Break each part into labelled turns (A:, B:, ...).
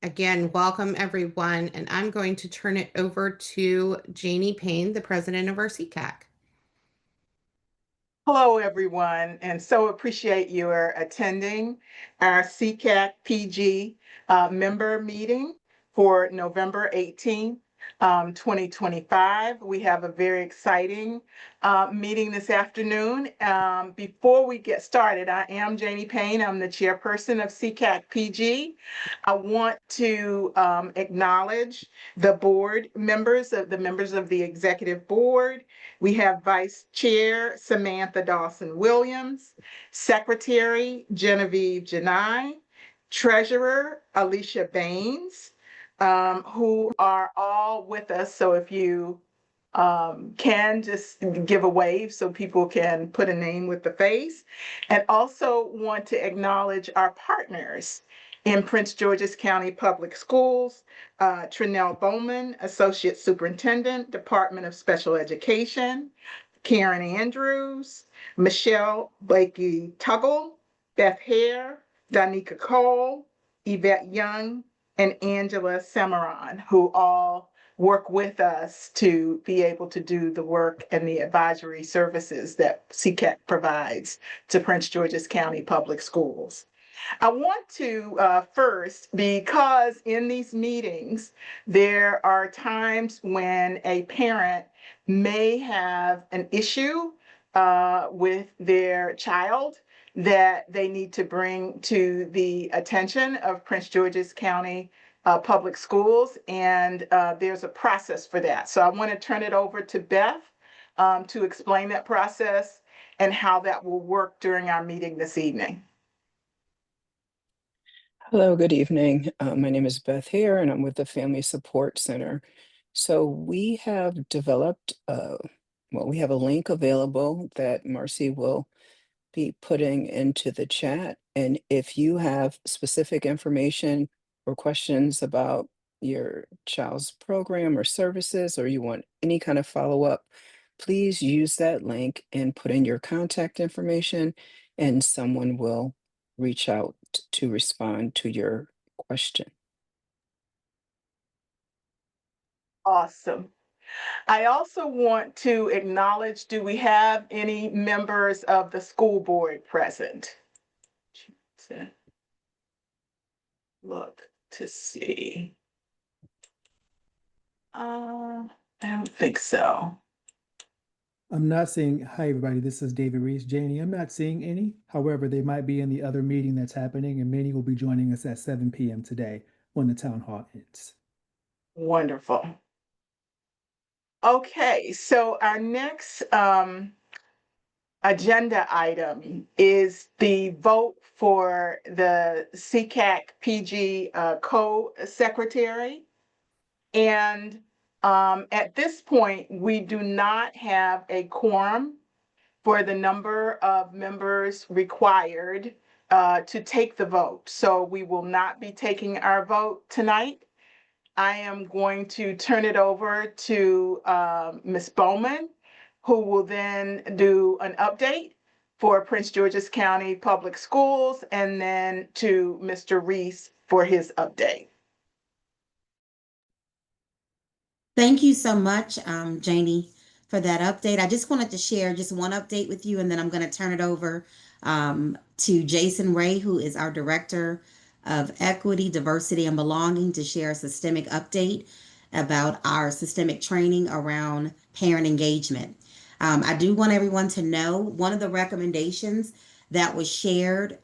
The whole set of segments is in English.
A: Again, welcome everyone, and I'm going to turn it over to Janie Payne, the president of our SECAC.
B: Hello, everyone, and so appreciate your attending our SECAC PG member meeting for November 18th, 2025. We have a very exciting meeting this afternoon. Before we get started, I am Janie Payne. I'm the chairperson of SECAC PG. I want to acknowledge the board members of the executive board. We have Vice Chair Samantha Dawson-Williams, Secretary Genevieve Janai, Treasurer Alicia Baines, who are all with us. So if you can just give a wave so people can put a name with the face. And also want to acknowledge our partners in Prince George's County Public Schools, Trinell Bowman, Associate Superintendent, Department of Special Education, Karen Andrews, Michelle Blakey Tuggle, Beth Hare, Danica Cole, Yvette Young, and Angela Semaron, who all work with us to be able to do the work and the advisory services that SECAC provides to Prince George's County Public Schools. I want to first, because in these meetings, there are times when a parent may have an issue with their child that they need to bring to the attention of Prince George's County Public Schools, and there's a process for that. So I want to turn it over to Beth to explain that process and how that will work during our meeting this evening.
C: Hello, good evening. My name is Beth Hare, and I'm with the Family Support Center. So we have developed, we have a link available that Marcy will be putting into the chat. And if you have specific information or questions about your child's program or services, or you want any kind of follow-up, please use that link and put in your contact information, and someone will reach out to respond to your question.
B: Awesome. I also want to acknowledge, do we have any members of the school board present? Look to see. I don't think so.
D: I'm not seeing, hi everybody, this is David Reese. Janie, I'm not seeing any. However, they might be in the other meeting that's happening, and many will be joining us at 7 p.m. today when the town hall ends.
B: Wonderful. Okay, so our next agenda item is the vote for the SECAC PG co-secretary. And at this point, we do not have a quorum for the number of members required to take the vote. So we will not be taking our vote tonight. I am going to turn it over to Ms. Bowman, who will then do an update for Prince George's County Public Schools, and then to Mr. Reese for his update.
E: Thank you so much, Janie, for that update. I just wanted to share just one update with you, and then I'm going to turn it over to Jason Ray, who is our Director of Equity, Diversity, and Belonging, to share a systemic update about our systemic training around parent engagement. I do want everyone to know one of the recommendations that was shared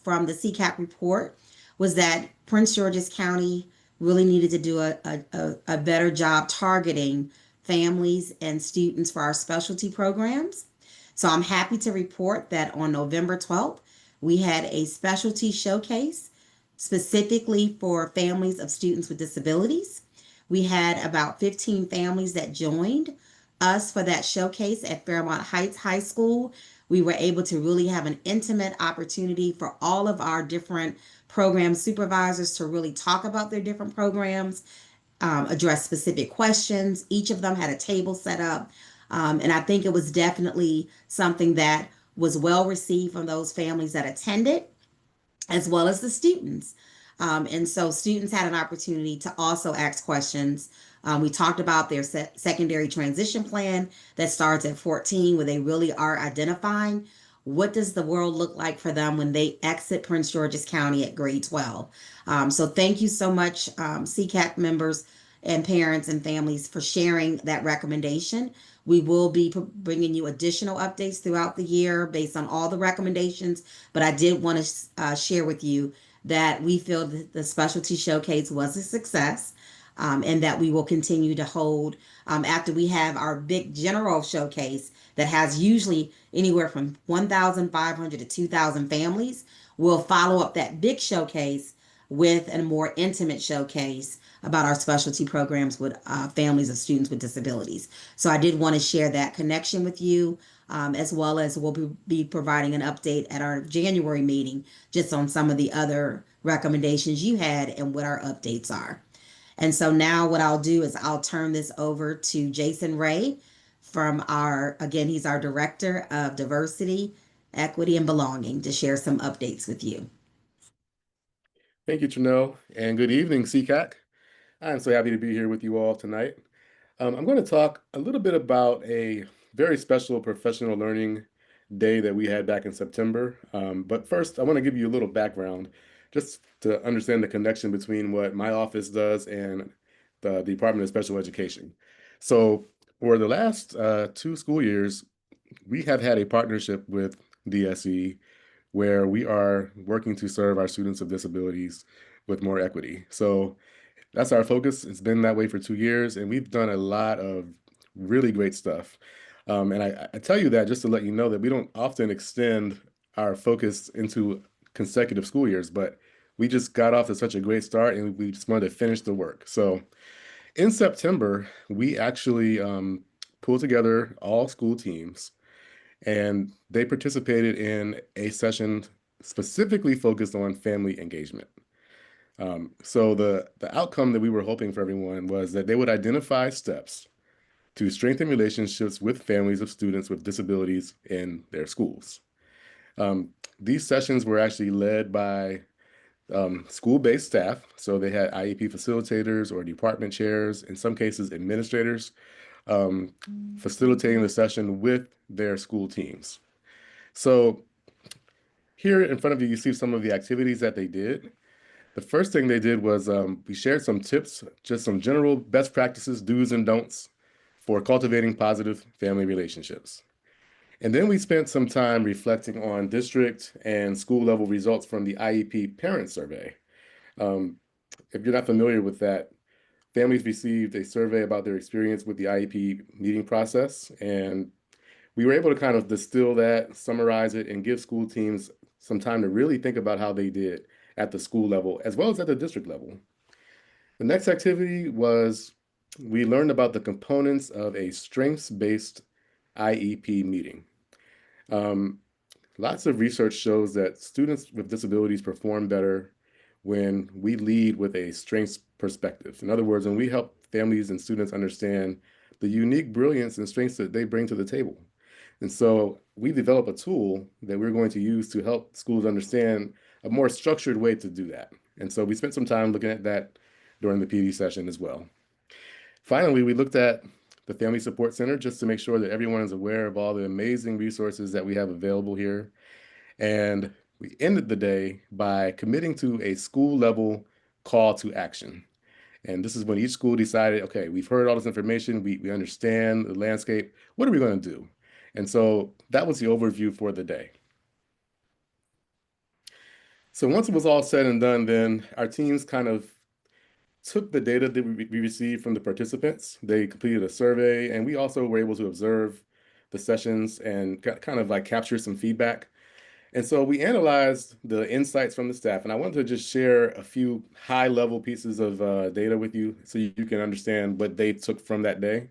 E: from the SECAC report was that Prince George's County really needed to do a better job targeting families and students for our specialty programs. So I'm happy to report that on November 12th, we had a specialty showcase specifically for families of students with disabilities. We had about 15 families that joined us for that showcase at Fairmont Heights High School. We were able to really have an intimate opportunity for all of our different program supervisors to really talk about their different programs, address specific questions. Each of them had a table set up. And I think it was definitely something that was well received from those families that attended, as well as the students. And so students had an opportunity to also ask questions. We talked about their secondary transition plan that starts at 14, where they really are identifying what does the world look like for them when they exit Prince George's County at grade 12. So thank you so much, SECAC members and parents and families, for sharing that recommendation. We will be bringing you additional updates throughout the year based on all the recommendations, but I did want to share with you that we feel that the specialty showcase was a success, and that we will continue to hold after we have our big general showcase that has usually anywhere from 1,500 to 2,000 families. We'll follow up that big showcase with a more intimate showcase about our specialty programs with families of students with disabilities. So I did want to share that connection with you, as well as we'll be providing an update at our January meeting just on some of the other recommendations you had and what our updates are. And so now what I'll do is I'll turn this over to Jason Ray from again, he's our Director of Diversity, Equity, and Belonging, to share some updates with you.
F: Thank you, Janelle, and good evening, SECAC. I'm so happy to be here with you all tonight. I'm going to talk a little bit about a very special professional learning day that we had back in September. But first, I want to give you a little background just to understand the connection between what my office does and the Department of Special Education. So for the last 2 school years, we have had a partnership with DSE where we are working to serve our students with disabilities with more equity. So that's our focus. It's been that way for 2 years, and we've done a lot of really great stuff. And I tell you that just to let you know that we don't often extend our focus into consecutive school years, but we just got off to such a great start, and we just wanted to finish the work. So in September, we actually pulled together all school teams, and they participated in a session specifically focused on family engagement. So the outcome that we were hoping for everyone was that they would identify steps to strengthen relationships with families of students with disabilities in their schools. These sessions were actually led by school-based staff. So they had IEP facilitators or department chairs, in some cases administrators, facilitating the session with their school teams. So here in front of you, you see some of the activities that they did. The first thing they did was we shared some tips, just some general best practices, do's and don'ts for cultivating positive family relationships. And then we spent some time reflecting on district and school level results from the IEP parent survey. If you're not familiar with that, families received a survey about their experience with the IEP meeting process, and we were able to kind of distill that, summarize it, and give school teams some time to really think about how they did at the school level as well as at the district level. The next activity was we learned about the components of a strengths-based IEP meeting. Lots of research shows that students with disabilities perform better when we lead with a strengths perspective. In other words, when we help families and students understand the unique brilliance and strengths that they bring to the table. And so we developed a tool that we're going to use to help schools understand a more structured way to do that. And so we spent some time looking at that during the PD session as well. Finally, we looked at the Family Support Center just to make sure that everyone is aware of all the amazing resources that we have available here. And we ended the day by committing to a school level call to action. And this is when each school decided, okay, we've heard all this information, we understand the landscape, what are we going to do? And so that was the overview for the day. So once it was all said and done, then our teams kind of took the data that we received from the participants. They completed a survey, and we also were able to observe the sessions and kind of like capture some feedback. And so we analyzed the insights from the staff, and I wanted to just share a few high-level pieces of data with you so you can understand what they took from that day.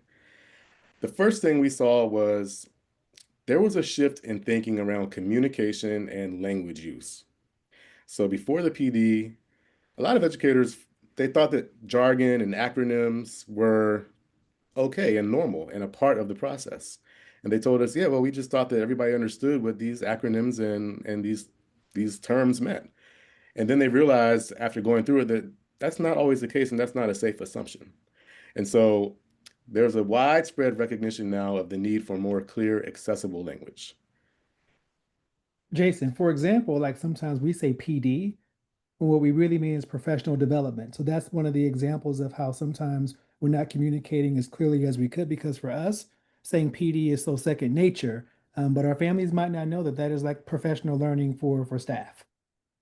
F: The first thing we saw was there was a shift in thinking around communication and language use. So before the PD, a lot of educators, they thought that jargon and acronyms were okay and normal and a part of the process. And they told us, yeah, well, we just thought that everybody understood what these acronyms and these terms meant. And then they realized after going through it that that's not always the case and that's not a safe assumption. And so there's a widespread recognition now of the need for more clear, accessible language.
D: Jason, for example, like sometimes we say PD, and what we really mean is professional development. So that's one of the examples of how sometimes we're not communicating as clearly as we could, because for us, saying PD is so second nature, but our families might not know that that is like professional learning for staff.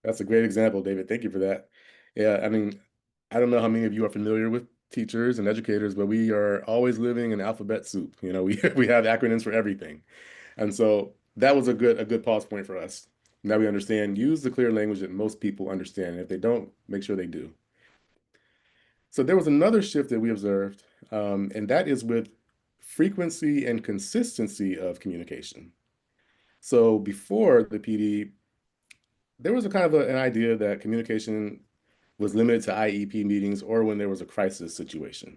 F: That's a great example, David. Thank you for that. Yeah, I mean, I don't know how many of you are familiar with teachers and educators, but we are always living in alphabet soup. You know, we have acronyms for everything. And so that was a good pause point for us. Now we understand, use the clear language that most people understand. And if they don't, make sure they do. So there was another shift that we observed, and that is with frequency and consistency of communication. So before the PD, there was a kind of an idea that communication was limited to IEP meetings or when there was a crisis situation.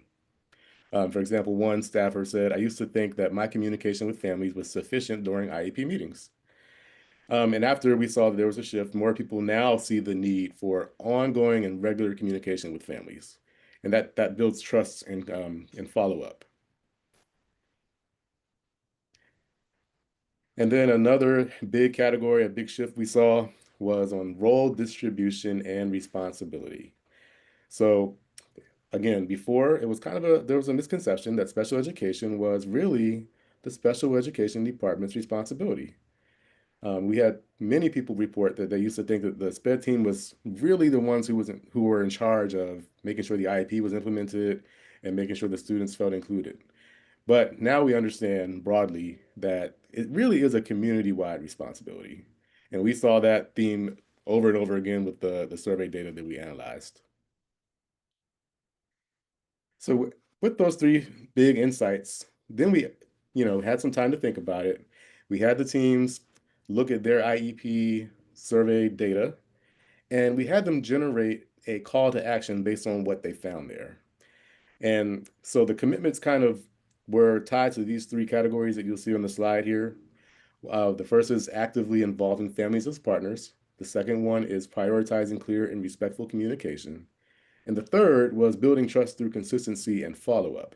F: For example, one staffer said, I used to think that my communication with families was sufficient during IEP meetings. And after we saw that there was a shift, more people now see the need for ongoing and regular communication with families. And that builds trust and follow-up. And then another big category, a big shift we saw was on role distribution and responsibility. So again, before it was there was a misconception that special education was really the special education department's responsibility. We had many people report that they used to think that the SPED team was really the ones who were in charge of making sure the IEP was implemented and making sure the students felt included. But now we understand broadly that it really is a community-wide responsibility. And we saw that theme over and over again with the survey data that we analyzed. So with those three big insights, then we, had some time to think about it. We had the teams look at their IEP survey data, and we had them generate a call to action based on what they found there. And so the commitments kind of were tied to these three categories that you'll see on the slide here. The first is actively involving families as partners. The second one is prioritizing clear and respectful communication. And the third was building trust through consistency and follow-up.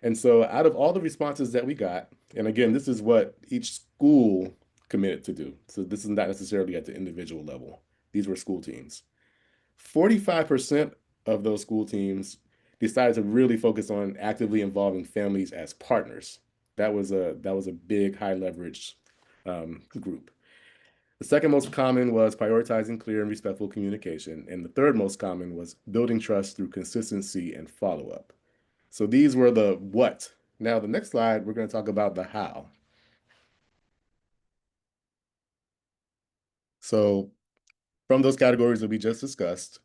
F: And so out of all the responses that we got, and again, this is what each school committed to do. So this is not necessarily at the individual level. These were school teams. 45% of those school teams decided to really focus on actively involving families as partners. That was a big high leverage group. The second most common was prioritizing clear and respectful communication. And the third most common was building trust through consistency and follow-up. So these were the what. Now, the next slide, we're going to talk about the how. So from those categories that we just discussed,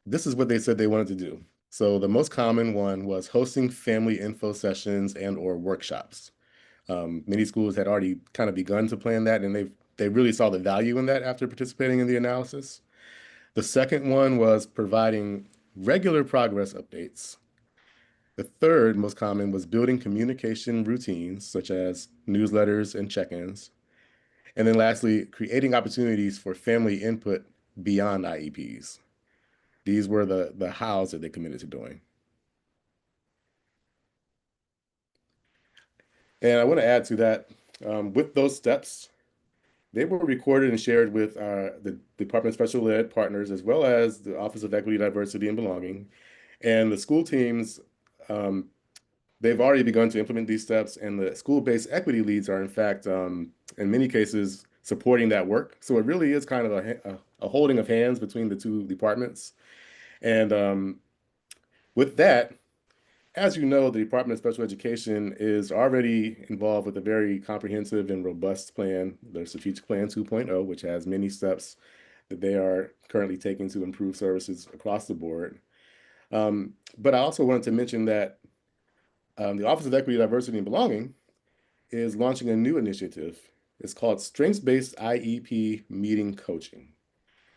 F: this is what they said they wanted to do. So the most common one was hosting family info sessions and or workshops. Many schools had already kind of begun to plan that, and they really saw the value in that after participating in the analysis. The second one was providing regular progress updates. The third most common was building communication routines, such as newsletters and check-ins. And then lastly, creating opportunities for family input beyond IEPs. These were the hows that they committed to doing. And I want to add to that, with those steps, they were recorded and shared with the Department of Special Ed partners, as well as the Office of Equity, Diversity, and Belonging. And the school teams, they've already begun to implement these steps, and the school-based equity leads are, in fact, in many cases, supporting that work. So it really is kind of a holding of hands between the two departments. And with that, as you know, the Department of Special Education is already involved with a very comprehensive and robust plan, their Strategic Plan 2.0, which has many steps that they are currently taking to improve services across the board. But I also wanted to mention that the Office of Equity, Diversity, and Belonging is launching a new initiative. It's called Strengths-Based IEP Meeting Coaching.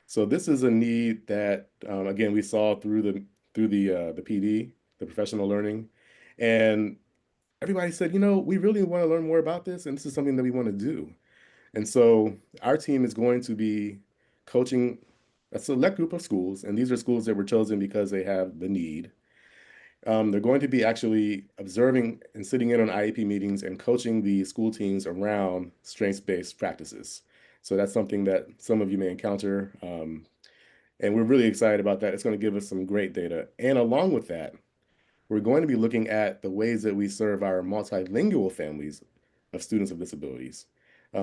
F: So this is a need that, again, we saw through the PD, the professional learning, and everybody said, we really want to learn more about this, and this is something that we want to do. And so our team is going to be coaching a select group of schools, and these are schools that were chosen because they have the need. They're going to be actually observing and sitting in on IEP meetings and coaching the school teams around strengths-based practices. So that's something that some of you may encounter. And we're really excited about that. It's going to give us some great data. And along with that, we're going to be looking at the ways that we serve our multilingual families of students with disabilities.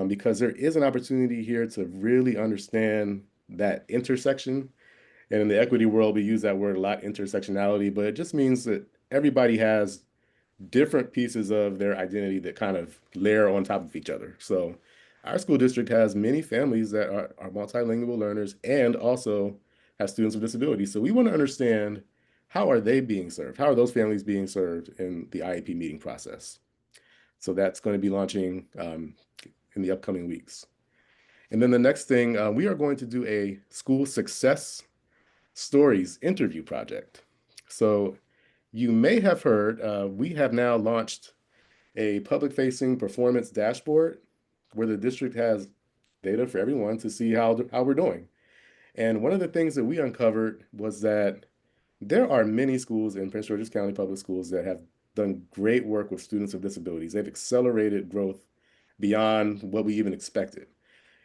F: Because there is an opportunity here to really understand that intersection. And in the equity world, we use that word a lot, intersectionality, but it just means that everybody has different pieces of their identity that kind of layer on top of each other. So our school district has many families that are multilingual learners and also have students with disabilities. So we want to understand, how are they being served? How are those families being served in the IEP meeting process? So that's going to be launching in the upcoming weeks. And then the next thing, we are going to do a school success stories interview project. So you may have heard, we have now launched a public-facing performance dashboard where the district has data for everyone to see how we're doing. And one of the things that we uncovered was that there are many schools in Prince George's County Public Schools that have done great work with students with disabilities. They've accelerated growth beyond what we even expected.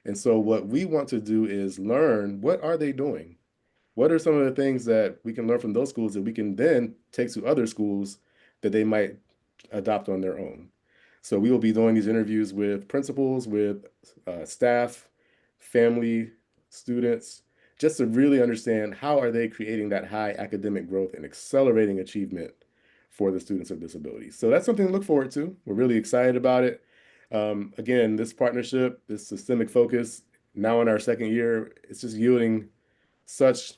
F: And so what we want to do is learn, what are they doing? What are some of the things that we can learn from those schools that we can then take to other schools that they might adopt on their own? So we will be doing these interviews with principals, with staff, family, students, just to really understand, how are they creating that high academic growth and accelerating achievement for the students with disabilities. So that's something to look forward to. We're really excited about it. Again, this partnership, this systemic focus, now in our second year, it's just yielding such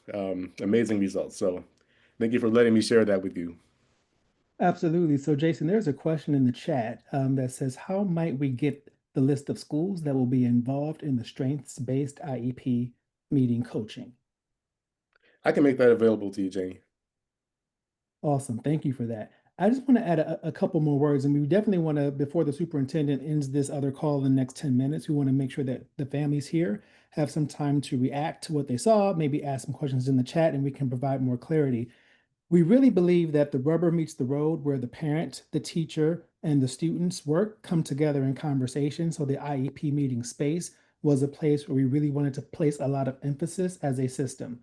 F: amazing results. So thank you for letting me share that with you.
D: Absolutely. So, Jason, there's a question in the chat that says, how might we get the list of schools that will be involved in the strengths-based IEP meeting coaching?
F: I can make that available to you, Janie.
D: Awesome. Thank you for that. I just want to add a couple more words, and we definitely want to, before the superintendent ends this other call in the next 10 minutes, we want to make sure that the families here have some time to react to what they saw, maybe ask some questions in the chat, and we can provide more clarity. We really believe that the rubber meets the road where the parent, the teacher, and the students work come together in conversation. So the IEP meeting space was a place where we really wanted to place a lot of emphasis as a system.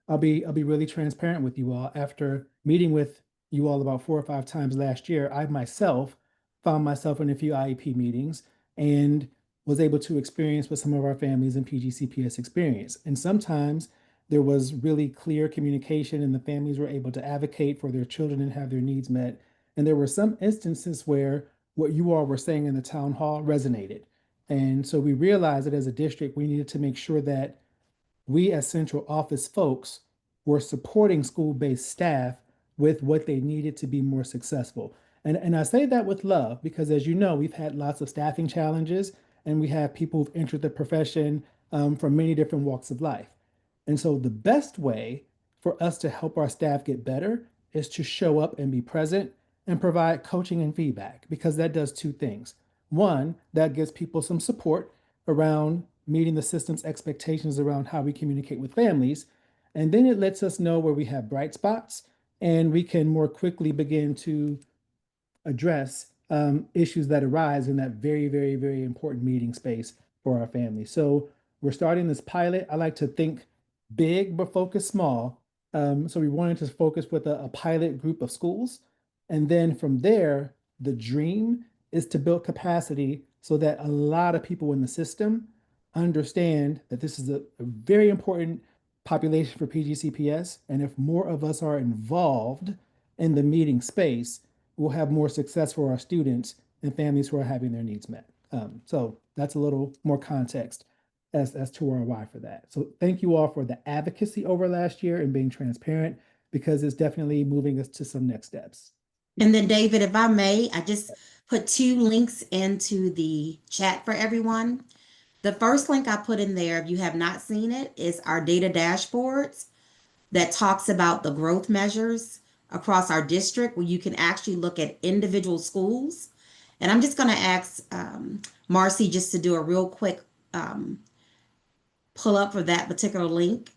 D: I'll be really transparent with you all. After meeting with you all about 4 or 5 times last year, I myself found myself in a few IEP meetings and was able to experience what some of our families in PGCPS experience. And sometimes there was really clear communication and the families were able to advocate for their children and have their needs met. And there were some instances where what you all were saying in the town hall resonated. And so we realized that as a district, we needed to make sure that we as central office folks were supporting school-based staff with what they needed to be more successful. And I say that with love because, as you know, we've had lots of staffing challenges and we have people who've entered the profession from many different walks of life. And so the best way for us to help our staff get better is to show up and be present and provide coaching and feedback, because that does two things. One, that gives people some support around meeting the system's expectations around how we communicate with families. And then it lets us know where we have bright spots and we can more quickly begin to address issues that arise in that very, very, very important meeting space for our family. So we're starting this pilot. I like to think big but focus small. So we wanted to focus with a pilot group of schools. And then from there, the dream is to build capacity so that a lot of people in the system understand that this is a very important population for PGCPS. And if more of us are involved in the meeting space, we'll have more success for our students and families who are having their needs met. So that's a little more context as to our why for that. So thank you all for the advocacy over last year and being transparent, because it's definitely moving us to some next steps.
E: And then David, if I may, I just put 2 links into the chat for everyone. The first link I put in there, if you have not seen it, is our data dashboards that talks about the growth measures across our district, where you can actually look at individual schools. And I'm just going to ask Marcy just to do a real quick pull up for that particular link.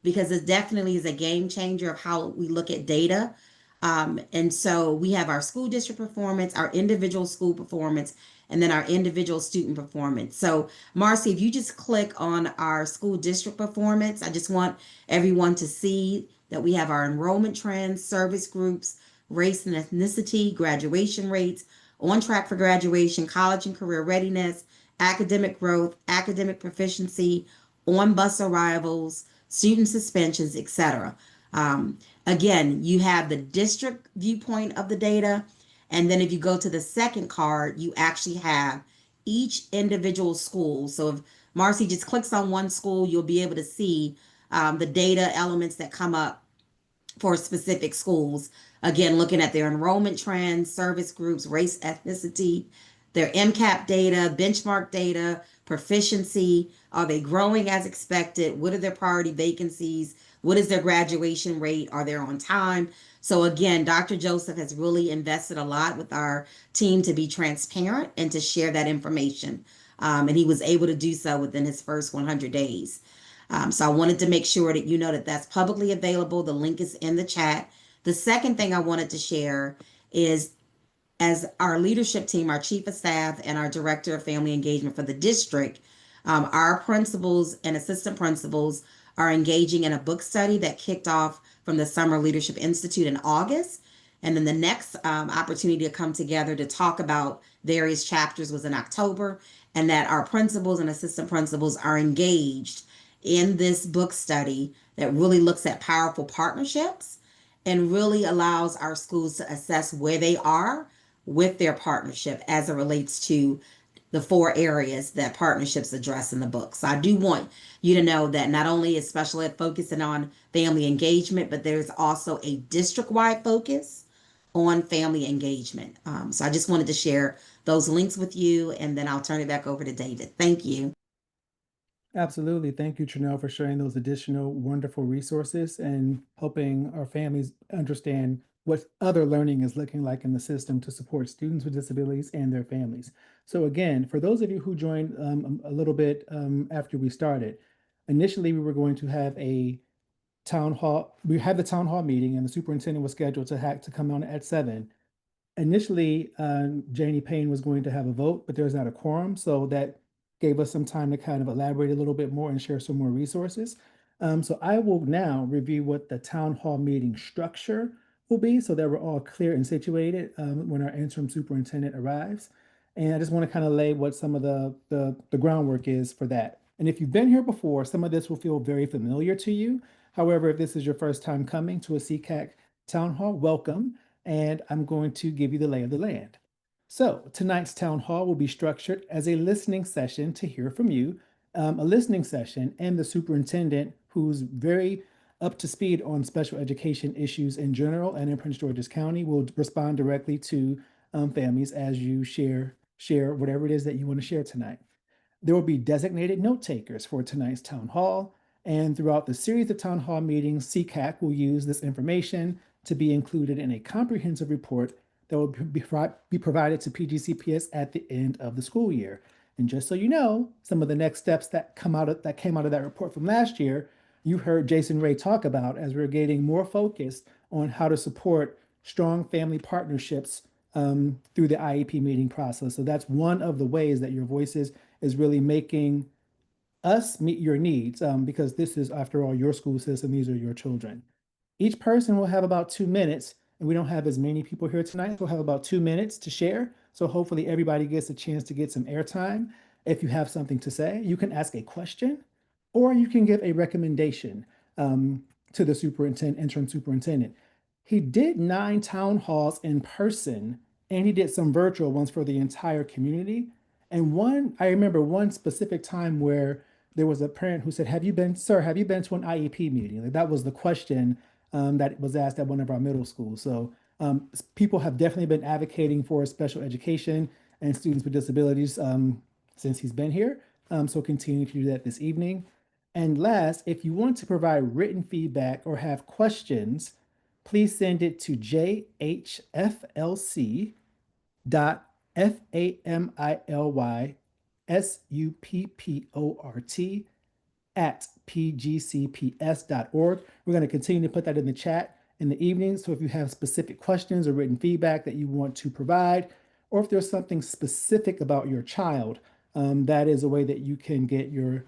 E: because it definitely is a game changer of how we look at data. And so we have our school district performance, our individual school performance, and then our individual student performance. So, Marcy, if you just click on our school district performance, I just want everyone to see that we have our enrollment trends, service groups, race and ethnicity, graduation rates, on track for graduation, college and career readiness, academic growth, academic proficiency, on bus arrivals, student suspensions, etc. Um, Again, you have the district viewpoint of the data. And then if you go to the second card, you actually have each individual school. So if Marcy just clicks on one school, you'll be able to see the data elements that come up for specific schools. Again, looking at their enrollment trends, service groups, race, ethnicity, their MCAP data, benchmark data, proficiency. Are they growing as expected? What are their priority vacancies? What is their graduation rate? Are they on time? So again, Dr. Joseph has really invested a lot with our team to be transparent and to share that information. And he was able to do so within his first 100 days. So I wanted to make sure that you know that that's publicly available. The link is in the chat. The second thing I wanted to share is, as our leadership team, our chief of staff, and our director of family engagement for the district, our principals and assistant principals are engaging in a book study that kicked off from the Summer Leadership Institute in August. And then the next opportunity to come together to talk about various chapters was in October, and that our principals and assistant principals are engaged in this book study that really looks at powerful partnerships and really allows our schools to assess where they are with their partnership as it relates to the four areas that partnerships address in the book. So I do want you to know that not only is special ed focusing on family engagement, but there's also a district-wide focus on family engagement. So I just wanted to share those links with you, and then I'll turn it back over to David. Thank you.
D: Absolutely. Thank you, Chanel, for sharing those additional wonderful resources and helping our families understand what other learning is looking like in the system to support students with disabilities and their families. So again, for those of you who joined a little bit after we started, initially we were going to have a town hall. We had the town hall meeting and the superintendent was scheduled to come on at 7. Initially, Janie Payne was going to have a vote, but there's not a quorum, so that gave us some time to kind of elaborate a little bit more and share some more resources. So I will now review what the town hall meeting structure will be so that we're all clear and situated when our interim superintendent arrives. And I just want to kind of lay what some of the groundwork is for that. And if you've been here before, some of this will feel very familiar to you. However, if this is your first time coming to a SECAC town hall, welcome, and I'm going to give you the lay of the land. So tonight's town hall will be structured as a listening session to hear from you, a listening session, and the superintendent, who's very up to speed on special education issues in general and in Prince George's County, will respond directly to families as you share whatever it is that you want to share tonight. There will be designated note takers for tonight's town hall, and throughout the series of town hall meetings, SECAC will use this information to be included in a comprehensive report that will be provided to PGCPS at the end of the school year. And just so you know, some of the next steps that came out of that report from last year, you heard Jason Ray talk about as we're getting more focused on how to support strong family partnerships through the IEP meeting process. So that's one of the ways that your voices is really making us meet your needs because this is, after all, your school system. These are your children. Each person will have about 2 minutes, and we don't have as many people here tonight. We'll have about 2 minutes to share. So hopefully everybody gets a chance to get some airtime. If you have something to say, you can ask a question or you can give a recommendation to the interim superintendent. He did 9 town halls in person, and he did some virtual ones for the entire community. And I remember one specific time where there was a parent who said, Sir, have you been to an IEP meeting? Like, that was the question that was asked at one of our middle schools. So people have definitely been advocating for special education and students with disabilities since he's been here. So continue to do that this evening. And last, if you want to provide written feedback or have questions, please send it to jhflc.familysuppport at pgcps.org. We're going to continue to put that in the chat in the evening. So if you have specific questions or written feedback that you want to provide, or if there's something specific about your child, that is a way that you can get your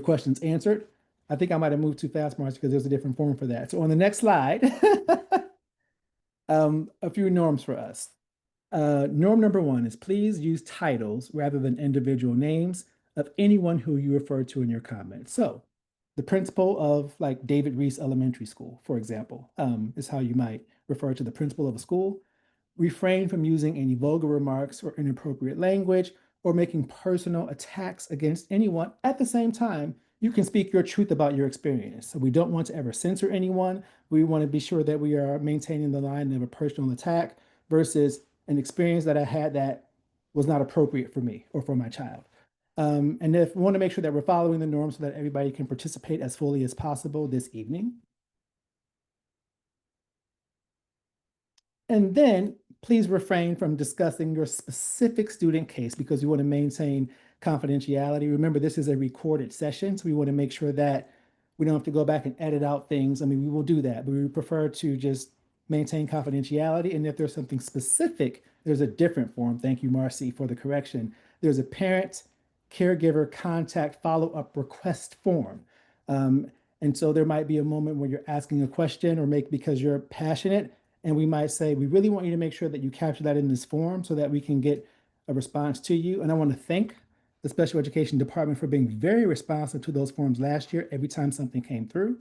D: questions answered. I think I might have moved too fast, Marcy, because there's a different form for that. So on the next slide, a few norms for us. Norm number one is please use titles rather than individual names of anyone who you refer to in your comments. So the principal of like David Reese Elementary School, for example, is how you might refer to the principal of a school. Refrain from using any vulgar remarks or inappropriate language or making personal attacks against anyone. At the same time, you can speak your truth about your experience. So we don't want to ever censor anyone. We want to be sure that we are maintaining the line of a personal attack versus an experience that I had that was not appropriate for me or for my child. And if we want to make sure that we're following the norms so that everybody can participate as fully as possible this evening. And then please refrain from discussing your specific student case because we want to maintain confidentiality. Remember, this is a recorded session, so we want to make sure that we don't have to go back and edit out things. I mean, we will do that, but we prefer to just maintain confidentiality. And if there's something specific, there's a different form. Thank you, Marcy, for the correction. There's a parent caregiver contact follow-up request form. And so there might be a moment where you're asking a question or because you're passionate, and we might say, we really want you to make sure that you capture that in this form so that we can get a response to you. And I want to thank the special education department for being very responsive to those forms last year every time something came through.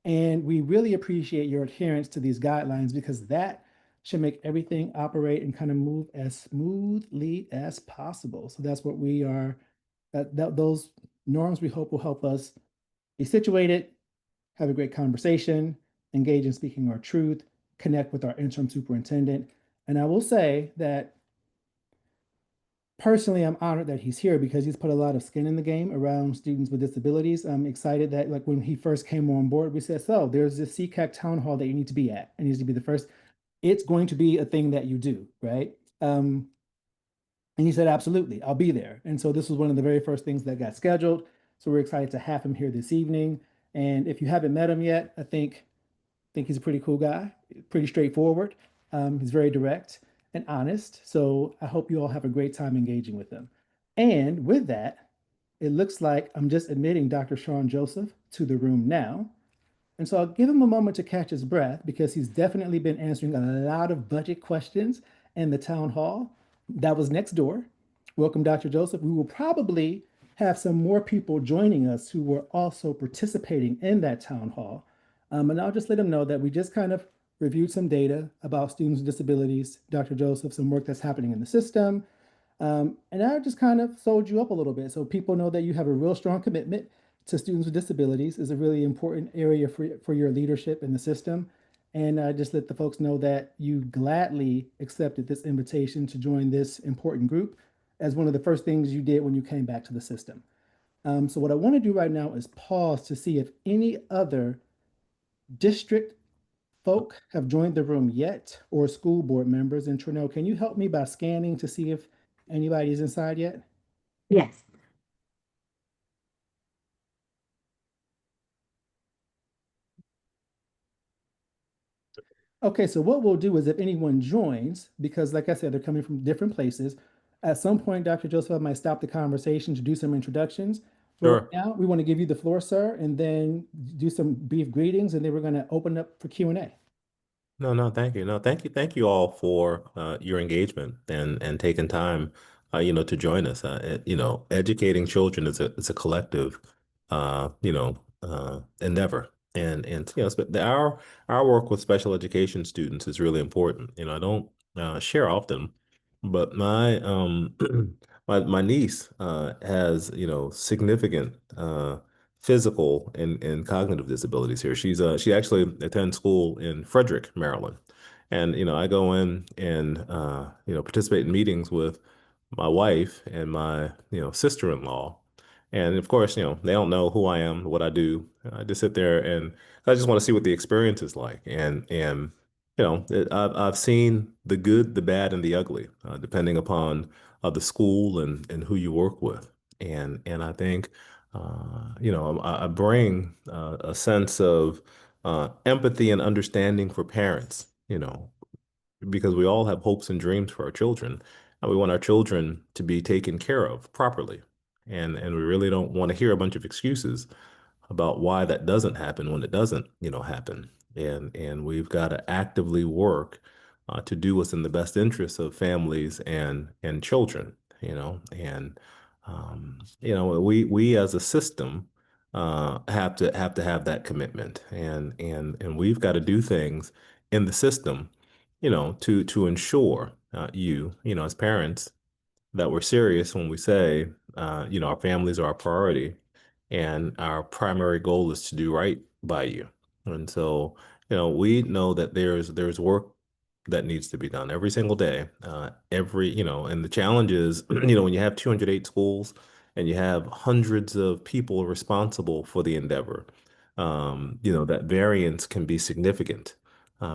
D: And we really appreciate your adherence to these guidelines because that should make everything operate and kind of move as smoothly as possible. So that's what we are, those norms we hope will help us be situated, have a great conversation, engage in speaking our truth, connect with our interim superintendent. And I will say that personally, I'm honored that he's here because he's put a lot of skin in the game around students with disabilities. I'm excited that like when he first came on board, we said, so there's this SECAC town hall that you need to be at. It needs to be the first. It's going to be a thing that you do, right? And he said, absolutely, I'll be there. And so this was one of the very first things that got scheduled. So we're excited to have him here this evening. And if you haven't met him yet, I think he's a pretty cool guy, pretty straightforward. He's very direct and honest. So I hope you all have a great time engaging with him. And with that, it looks like I'm just admitting Dr. Sean Joseph to the room now. And so I'll give him a moment to catch his breath because he's definitely been answering a lot of budget questions in the town hall. That was next door. Welcome, Dr. Joseph. We will probably have some more people joining us who were also participating in that town hall. And I'll just let him know that we just kind of reviewed some data about students with disabilities, Dr. Joseph, some work that's happening in the system. And I just kind of sold you up a little bit so people know that you have a real strong commitment to students with disabilities is a really important area for your leadership in the system. And I just let the folks know that you gladly accepted this invitation to join this important group as one of the first things you did when you came back to the system. So what I want to do right now is pause to see if any other district folk have joined the room yet or school board members. And Trinell, can you help me by scanning to see if anybody's inside yet?
E: Yes.
D: Okay, so what we'll do is if anyone joins, because like I said, they're coming from different places, at some point, Dr. Joseph, I might stop the conversation to do some introductions. But right
F: Sure.
D: now, we want to give you the floor, sir, and then do some brief greetings, and then we're going to open up for Q&A.
G: No, thank you. No, thank you all for your engagement and taking time, to join us. Educating children is a collective, endeavor, and our work with special education students is really important. I don't share often, but my my niece has significant physical and cognitive disabilities here. She actually attends school in Frederick, Maryland. And, I go in and, participate in meetings with my wife and my, sister-in-law. And of course, they don't know who I am, what I do. I just sit there and I just want to see what the experience is like. And I've seen the good, the bad, and the ugly, depending upon the school and who you work with. And I think I bring a sense of empathy and understanding for parents, because we all have hopes and dreams for our children, and we want our children to be taken care of properly. And we really don't want to hear a bunch of excuses about why that doesn't happen when it doesn't, happen. And we've got to actively work to do what's in the best interest of families and children, we as a system have that commitment, and we've got to do things in the system, to ensure as parents that we're serious when we say, our families are our priority and our primary goal is to do right by you. And so, we know that there's work that needs to be done every single day. And the challenge is, when you have 208 schools and you have hundreds of people responsible for the endeavor, that variance can be significant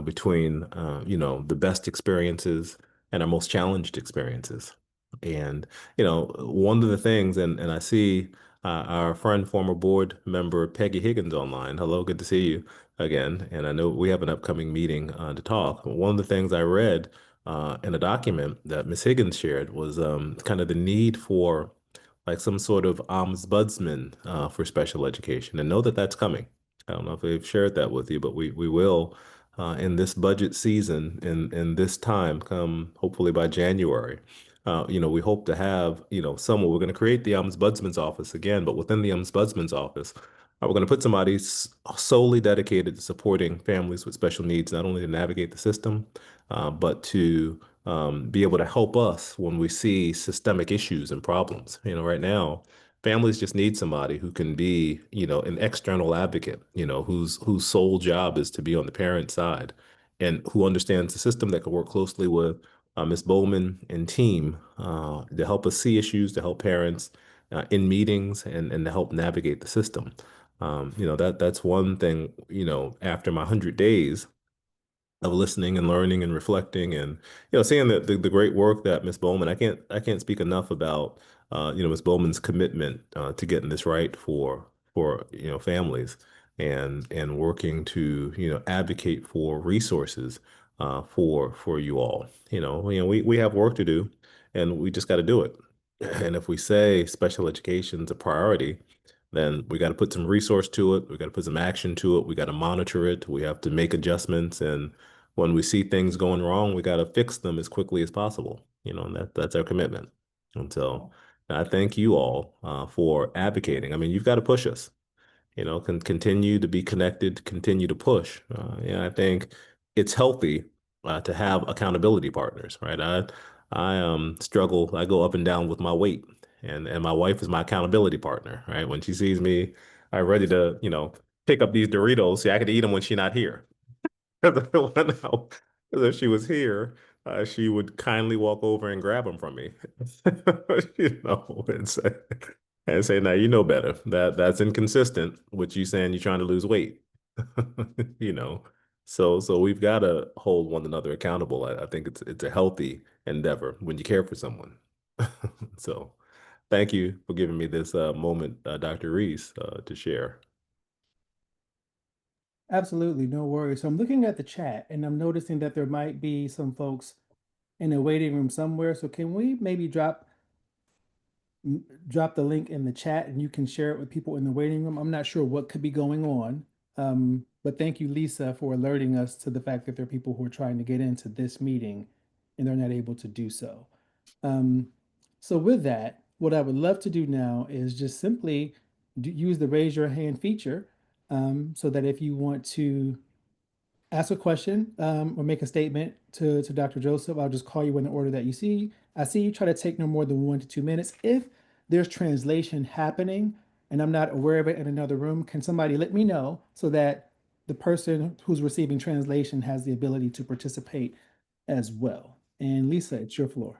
G: between, the best experiences and our most challenged experiences. And, one of the things, and I see our friend, former board member Peggy Higgins online. Hello, good to see you again. And I know we have an upcoming meeting to talk. One of the things I read in a document that Ms. Higgins shared was kind of the need for like some sort of ombudsman for special education, and know that that's coming. I don't know if they've shared that with you, but we will in this budget season, in this time, come hopefully by January. We hope to have, someone, we're going to create the ombudsman's office again, but within the ombudsman's office, we're going to put somebody solely dedicated to supporting families with special needs, not only to navigate the system, but to be able to help us when we see systemic issues and problems. Right now, families just need somebody who can be, an external advocate, whose sole job is to be on the parent side and who understands the system, that can work closely with Ms. Bowman and team to help us see issues, to help parents in meetings, and to help navigate the system. That's one thing, after my 100 days of listening and learning and reflecting, and seeing the great work that Ms. Bowman, I can't speak enough about Ms. Bowman's commitment to getting this right for families, and working to advocate for resources for you all. We have work to do, and we just got to do it. And if we say special education is a priority, then we got to put some resource to it. We got to put some action to it. We got to monitor it. We have to make adjustments. And when we see things going wrong, we got to fix them as quickly as possible. And that's our commitment. And so I thank you all for advocating. I mean, you've got to push us, can continue to be connected, continue to push. I think it's healthy to have accountability partners, right? I struggle. I go up and down with my weight, and my wife is my accountability partner, right? When she sees me, I'm ready to, pick up these Doritos. See, I could eat them when she's not here. Because if she was here, she would kindly walk over and grab them from me, and say, "Now you know better. That's inconsistent with you saying you're trying to lose weight." You know, so we've got to hold one another accountable. I think it's a healthy endeavor when you care for someone. So, thank you for giving me this moment, Dr. Reese, to share.
D: Absolutely, no worries. So I'm looking at the chat and I'm noticing that there might be some folks in a waiting room somewhere. So can we maybe drop the link in the chat and you can share it with people in the waiting room? I'm not sure what could be going on. But thank you, Lisa, for alerting us to the fact that there are people who are trying to get into this meeting and they're not able to do so. So with that, what I would love to do now is just simply use the raise your hand feature, so that if you want to ask a question or make a statement to Dr. Joseph, I'll just call you in the order that you see. I see you try to take no more than 1 to 2 minutes. If there's translation happening and I'm not aware of it in another room, can somebody let me know so that the person who's receiving translation has the ability to participate as well? And Lisa, it's your floor.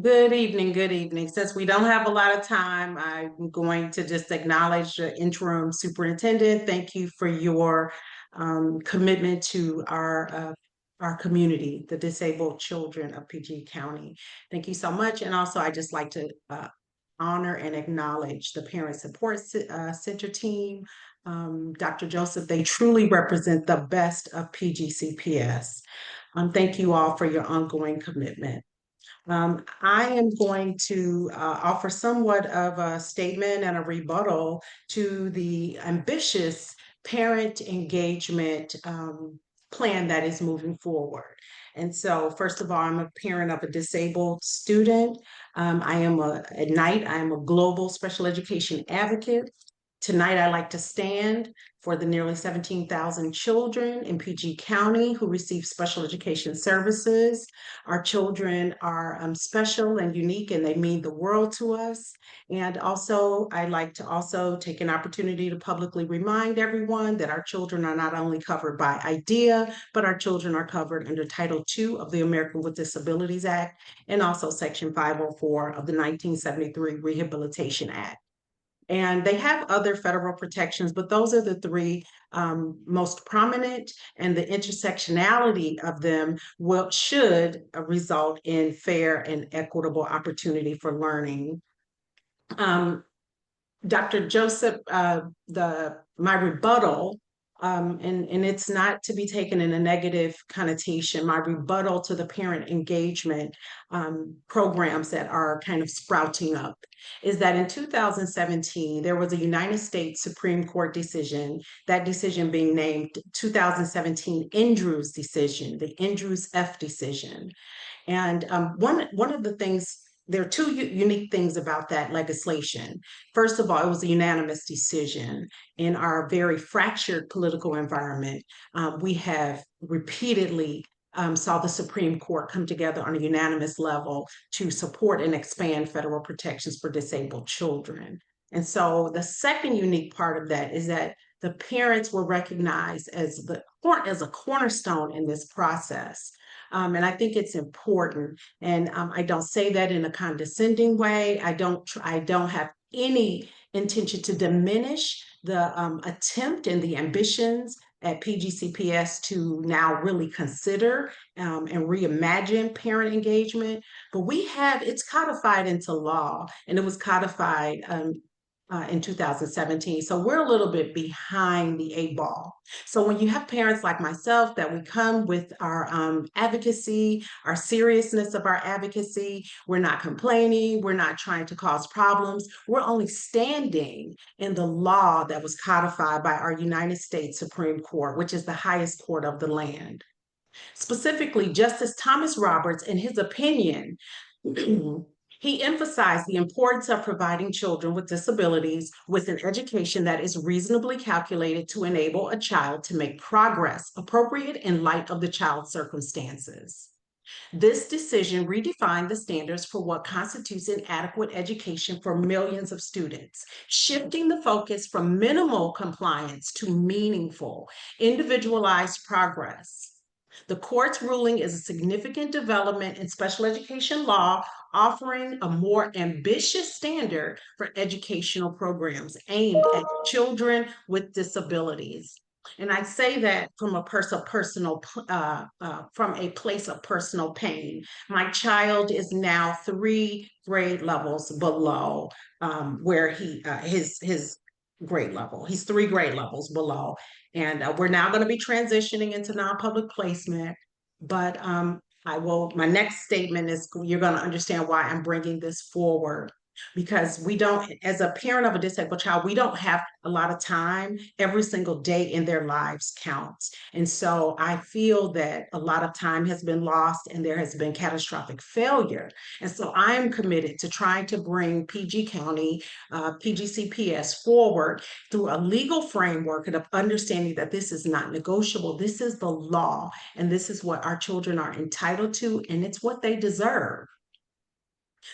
H: Good evening, good evening. Since we don't have a lot of time, I'm going to just acknowledge the interim superintendent. Thank you for your commitment to our our community, the disabled children of PG County. Thank you so much. And also, I just like to honor and acknowledge the Parent Support Center team. Dr. Joseph, they truly represent the best of PGCPS. Thank you all for your ongoing commitment. I am going to offer somewhat of a statement and a rebuttal to the ambitious parent engagement plan that is moving forward. And so, first of all, I'm a parent of a disabled student. At night, I am a global special education advocate. Tonight, I like to stand for the nearly 17,000 children in PG County who receive special education services. Our children are special and unique, and they mean the world to us. And also, I like to also take an opportunity to publicly remind everyone that our children are not only covered by IDEA, but our children are covered under Title II of the American with Disabilities Act and also Section 504 of the 1973 Rehabilitation Act. And they have other federal protections, but those are the three most prominent, and the intersectionality of them should result in fair and equitable opportunity for learning. Dr. Joseph, my rebuttal, and it's not to be taken in a negative connotation, my rebuttal to the parent engagement programs that are kind of sprouting up is that in 2017, there was a United States Supreme Court decision, that decision being named 2017 Andrews decision, the Andrews F decision. And one of the things, there are two unique things about that legislation. First of all, it was a unanimous decision. In our very fractured political environment, we have repeatedly saw the Supreme Court come together on a unanimous level to support and expand federal protections for disabled children. And so the second unique part of that is that the parents were recognized as a cornerstone in this process. And I think it's important. And I don't say that in a condescending way. I don't have any intention to diminish the attempt and the ambitions at PGCPS to now really consider and reimagine parent engagement. But it's codified into law, and it was codified in 2017. So we're a little bit behind the 8 ball. So when you have parents like myself that we come with our advocacy, our seriousness of our advocacy, we're not complaining, we're not trying to cause problems, we're only standing in the law that was codified by our United States Supreme Court, which is the highest court of the land. Specifically, Justice Thomas Roberts, in his opinion, he emphasized the importance of providing children with disabilities with an education that is reasonably calculated to enable a child to make progress appropriate in light of the child's circumstances. This decision redefined the standards for what constitutes an adequate education for millions of students, shifting the focus from minimal compliance to meaningful, individualized progress. The court's ruling is a significant development in special education law, offering a more ambitious standard for educational programs aimed at children with disabilities. And I say that from a place of personal pain. My child is now 3 grade levels below where his grade level. He's 3 grade levels below. And we're now going to be transitioning into non-public placement. But my next statement is, you're going to understand why I'm bringing this forward. Because we don't, as a parent of a disabled child, we don't have a lot of time. Every single day in their lives counts. And so I feel that a lot of time has been lost and there has been catastrophic failure. And so I am committed to trying to bring PG County, PGCPS forward through a legal framework and of understanding that this is not negotiable. This is the law, and this is what our children are entitled to, and it's what they deserve.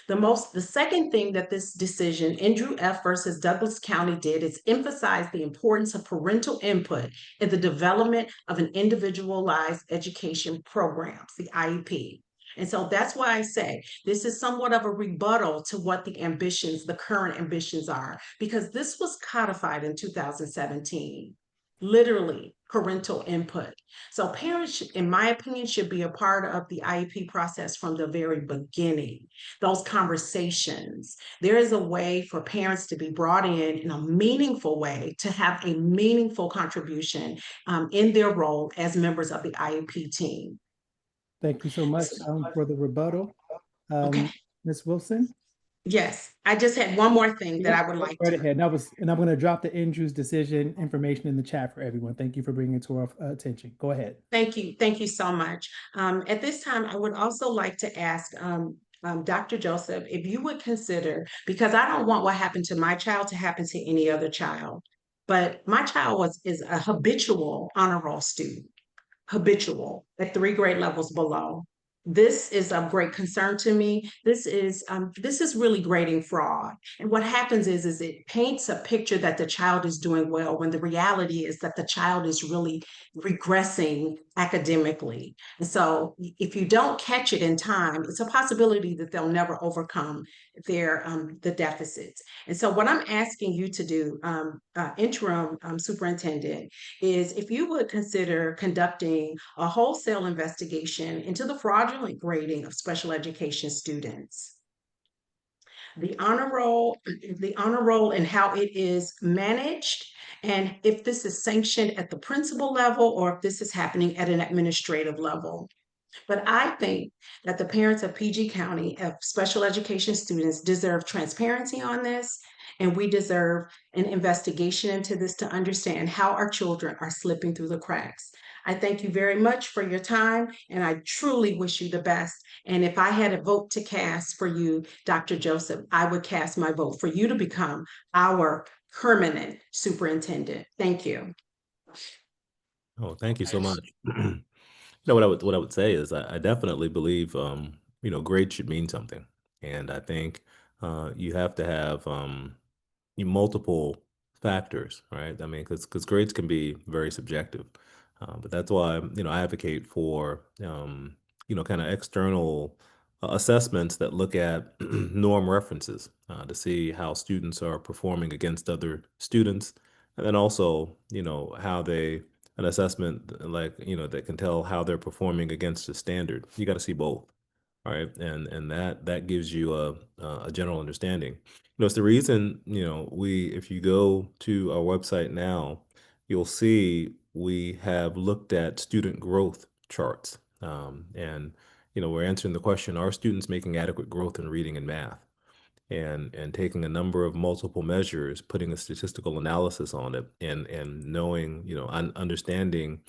H: The second thing that this decision, Andrew F. versus Douglas County, did is emphasize the importance of parental input in the development of an individualized education programs, the IEP. And so that's why I say this is somewhat of a rebuttal to what the current ambitions are, because this was codified in 2017. literally parental input. So parents, in my opinion, should be a part of the IEP process from the very beginning. Those conversations. There is a way for parents to be brought in a meaningful way, to have a meaningful contribution in their role as members of the IEP team.
D: Thank you so much for the rebuttal.
H: Okay.
D: Ms. Wilson?
H: Yes, I just had one more thing that I would like
D: Right
H: to.
D: ahead. And I'm going to drop the Andrews decision information in the chat for everyone. Thank you for bringing it to our attention. Go ahead.
H: Thank you. Thank you so much. At this time, I would also like to ask Dr. Joseph if you would consider, because I don't want what happened to my child to happen to any other child, but my child is a habitual honor roll student, habitual at 3 grade levels below. This is of great concern to me. This is really grading fraud. And what happens is it paints a picture that the child is doing well when the reality is that the child is really regressing academically. And so if you don't catch it in time, it's a possibility that they'll never overcome their the deficits. And so what I'm asking you to do, interim superintendent, is if you would consider conducting a wholesale investigation into the fraudulent grading of special education students. The honor roll and how it is managed, and if this is sanctioned at the principal level or if this is happening at an administrative level. But I think that the parents of PG County, of special education students, deserve transparency on this, and we deserve an investigation into this to understand how our children are slipping through the cracks. I thank you very much for your time, and I truly wish you the best. And if I had a vote to cast for you, Dr. Joseph, I would cast my vote for you to become our permanent superintendent. Thank you.
G: Oh, thank you so much. What I would say is I definitely believe grades should mean something, and I think you have to have multiple factors, right? I mean, because grades can be very subjective, but that's why I advocate for kind of external assessments that look at norm references to see how students are performing against other students, and then also how they an assessment like that can tell how they're performing against a standard. You got to see both, right? And that gives you a general understanding. It's the reason, if you go to our website now, you'll see we have looked at student growth charts. And, we're answering the question, are students making adequate growth in reading and math? And taking a number of multiple measures, putting a statistical analysis on it, and knowing, understanding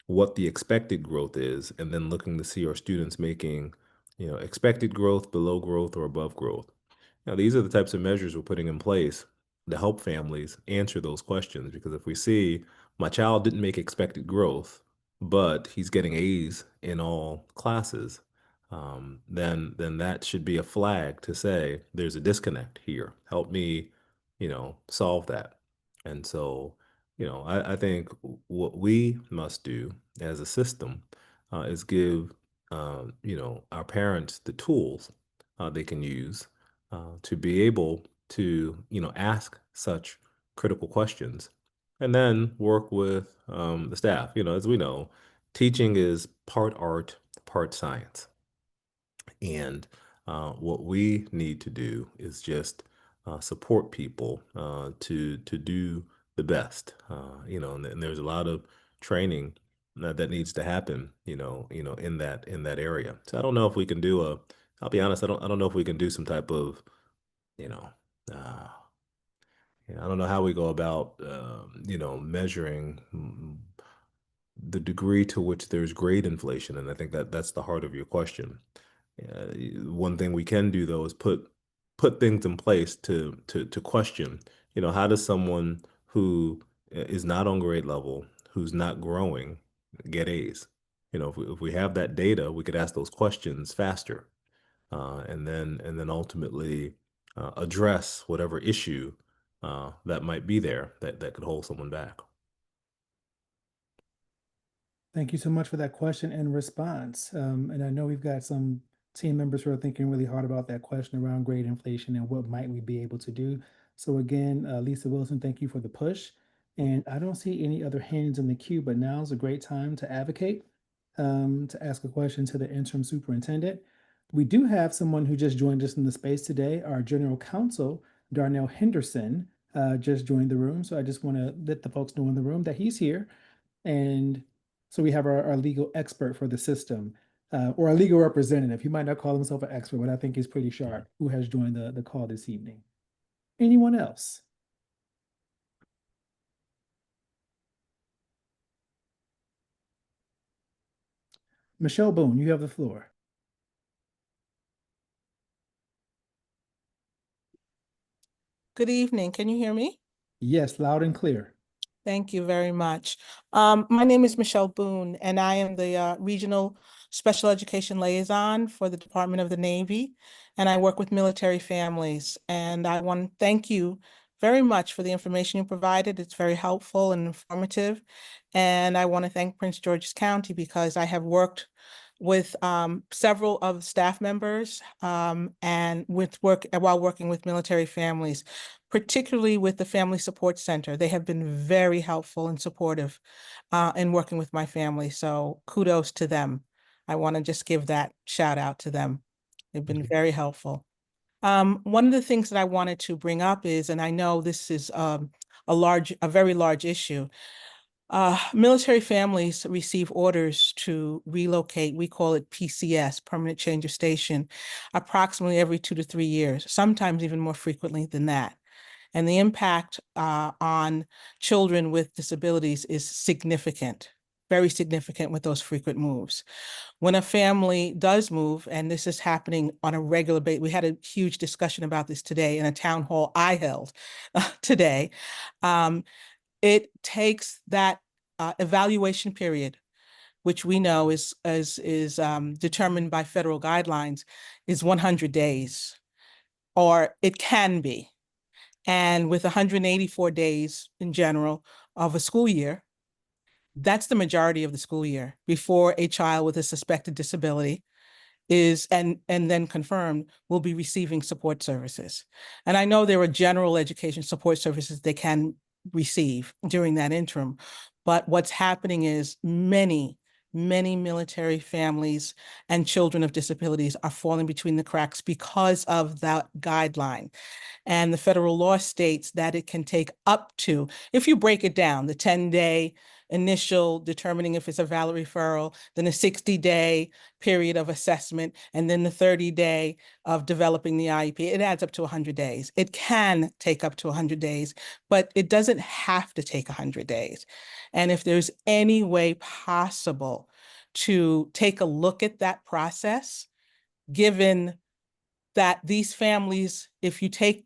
G: what the expected growth is, and then looking to see are students making, expected growth, below growth, or above growth. Now, these are the types of measures we're putting in place to help families answer those questions. Because if we see my child didn't make expected growth, but he's getting A's in all classes, then that should be a flag to say there's a disconnect here. Help me, solve that. And so, I think what we must do as a system is give, our parents the tools they can use to be able to, ask such critical questions, and then work with the staff. As we know, teaching is part art, part science. And what we need to do is just support people to do the best. And there's a lot of training that needs to happen. In that area. So I don't know if we can do a. I'll be honest. I don't know if we can do some type of. You know. Uh, I don't know how we go about. Measuring the degree to which there's grade inflation, and I think that's the heart of your question. One thing we can do though is put things in place to question. How does someone who is not on grade level, who's not growing, get A's? If we have that data, we could ask those questions faster, and then ultimately address whatever issue that might be there that could hold someone back.
D: Thank you so much for that question and response. And I know we've got some team members who are thinking really hard about that question around grade inflation and what might we be able to do. So again, Lisa Wilson, thank you for the push. And I don't see any other hands in the queue, but now's a great time to advocate, to ask a question to the interim superintendent. We do have someone who just joined us in the space today. Our general counsel, Darnell Henderson, just joined the room. So I just want to let the folks know in the room that he's here. And so we have our legal expert for the system, or a legal representative. He might not call himself an expert, but I think he's pretty sharp, who has joined the call this evening. Anyone else? Michelle Boone, you have the floor.
I: Good evening. Can you hear me?
D: Yes, loud and clear.
I: Thank you very much. My name is Michelle Boone, and I am the Regional Special Education Liaison for the Department of the Navy, and I work with military families. And I want to thank you very much for the information you provided. It's very helpful and informative. And I want to thank Prince George's County because I have worked with several of the staff members and while working with military families, particularly with the Family Support Center. They have been very helpful and supportive in working with my family. So kudos to them. I want to just give that shout out to them. They've been very helpful. One of the things that I wanted to bring up is, and I know this is a very large issue, military families receive orders to relocate. We call it PCS, permanent change of station, approximately every 2 to 3 years, sometimes even more frequently than that. And the impact on children with disabilities is significant, very significant with those frequent moves. When a family does move, and this is happening on a regular basis, we had a huge discussion about this today in a town hall I held today. It takes that evaluation period, which we know is determined by federal guidelines, is 100 days, or it can be. And with 184 days in general of a school year, that's the majority of the school year before a child with a suspected disability is and then confirmed will be receiving support services. And I know there are general education support services they can receive during that interim, but what's happening is many military families and children of disabilities are falling between the cracks because of that guideline. And the federal law states that it can take up to, if you break it down, the 10-day initial determining if it's a valid referral, then a 60-day period of assessment, and then the 30-day of developing the IEP. It adds up to 100 days. It can take up to 100 days, but it doesn't have to take 100 days. And if there's any way possible to take a look at that process, given that these families, if you take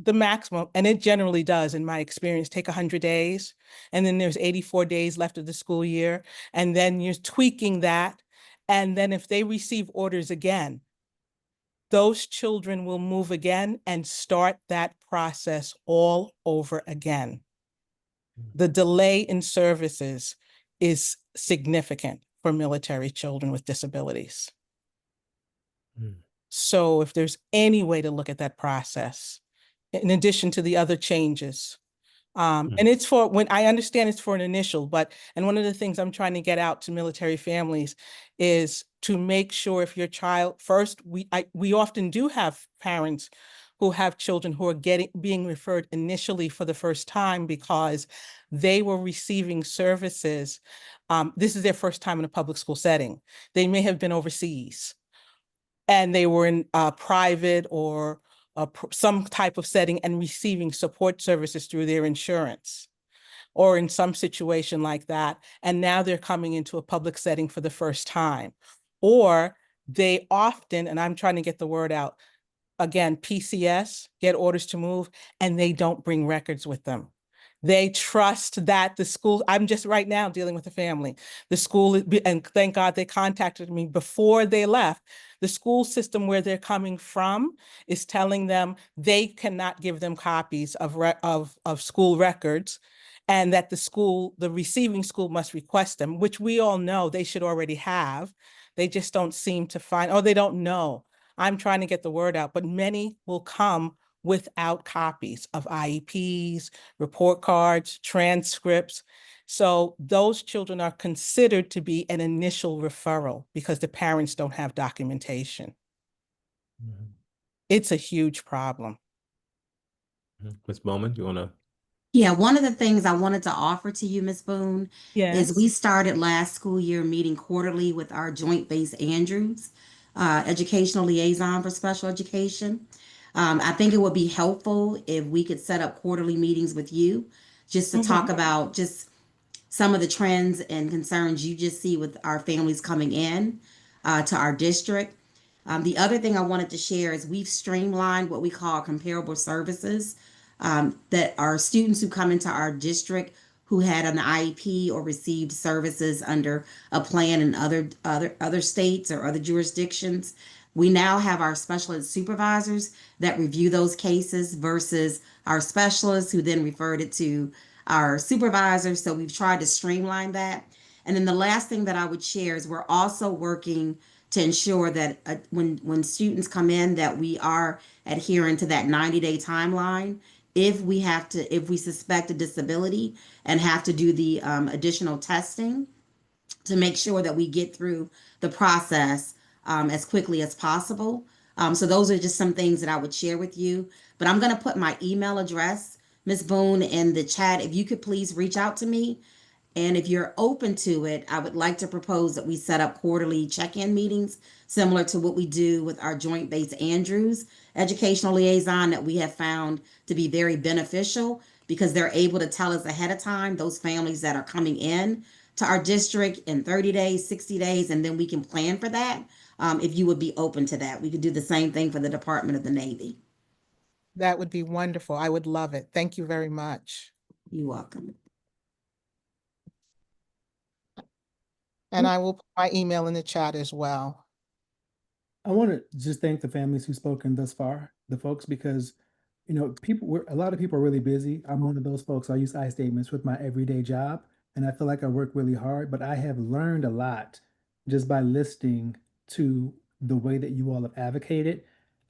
I: the maximum, and it generally does, in my experience, take 100 days, and then there's 84 days left of the school year, and then you're tweaking that, and then if they receive orders again, those children will move again and start that process all over again. The delay in services is significant for military children with disabilities. So if there's any way to look at that process, in addition to the other changes. And it's for, when I understand it's for an initial, and one of the things I'm trying to get out to military families is to make sure if your child, first, we often do have parents who have children who are being referred initially for the first time because they were receiving services. This is their first time in a public school setting. They may have been overseas and they were in private or some type of setting and receiving support services through their insurance or in some situation like that. And now they're coming into a public setting for the first time. Or they often, and I'm trying to get the word out, again, PCS, get orders to move, and they don't bring records with them. They trust that the school, I'm just right now dealing with a family. The school, and thank God they contacted me before they left. The school system where they're coming from is telling them they cannot give them copies of school records, and that the receiving school must request them, which we all know they should already have. They just don't seem to find, or they don't know. I'm trying to get the word out, but many will come without copies of IEPs, report cards, transcripts. So those children are considered to be an initial referral because the parents don't have documentation.
G: Mhm.
I: It's a huge problem.
G: Ms. Bowman, you want to?
E: Yeah, one of the things I wanted to offer to you, Ms. Boone, is we started last school year meeting quarterly with our joint base Andrews, educational liaison for special education. I think it would be helpful if we could set up quarterly meetings with you just to talk about just some of the trends and concerns you just see with our families coming in to our district. The other thing I wanted to share is we've streamlined what we call comparable services that are students who come into our district who had an IEP or received services under a plan in other states or other jurisdictions. We now have our special ed supervisors that review those cases versus our specialists who then referred it to our supervisors. So we've tried to streamline that. And then the last thing that I would share is we're also working to ensure that when students come in that we are adhering to that 90-day timeline. If we suspect a disability and have to do the additional testing to make sure that we get through the process as quickly as possible. So those are just some things that I would share with you. But I'm going to put my email address, Ms. Boone, in the chat. If you could please reach out to me. And if you're open to it, I would like to propose that we set up quarterly check-in meetings, similar to what we do with our joint base Andrews educational liaison, that we have found to be very beneficial because they're able to tell us ahead of time those families that are coming in to our district in 30 days, 60 days, and then we can plan for that. If you would be open to that, we could do the same thing for the Department of the Navy.
I: That would be wonderful. I would love it. Thank you very much.
E: You're welcome.
I: And I will put my email in the chat as well.
D: I want to just thank the families who've spoken thus far, the folks, because a lot of people are really busy. I'm one of those folks. I use I statements with my everyday job, and I feel like I work really hard, but I have learned a lot just by listening to the way that you all have advocated.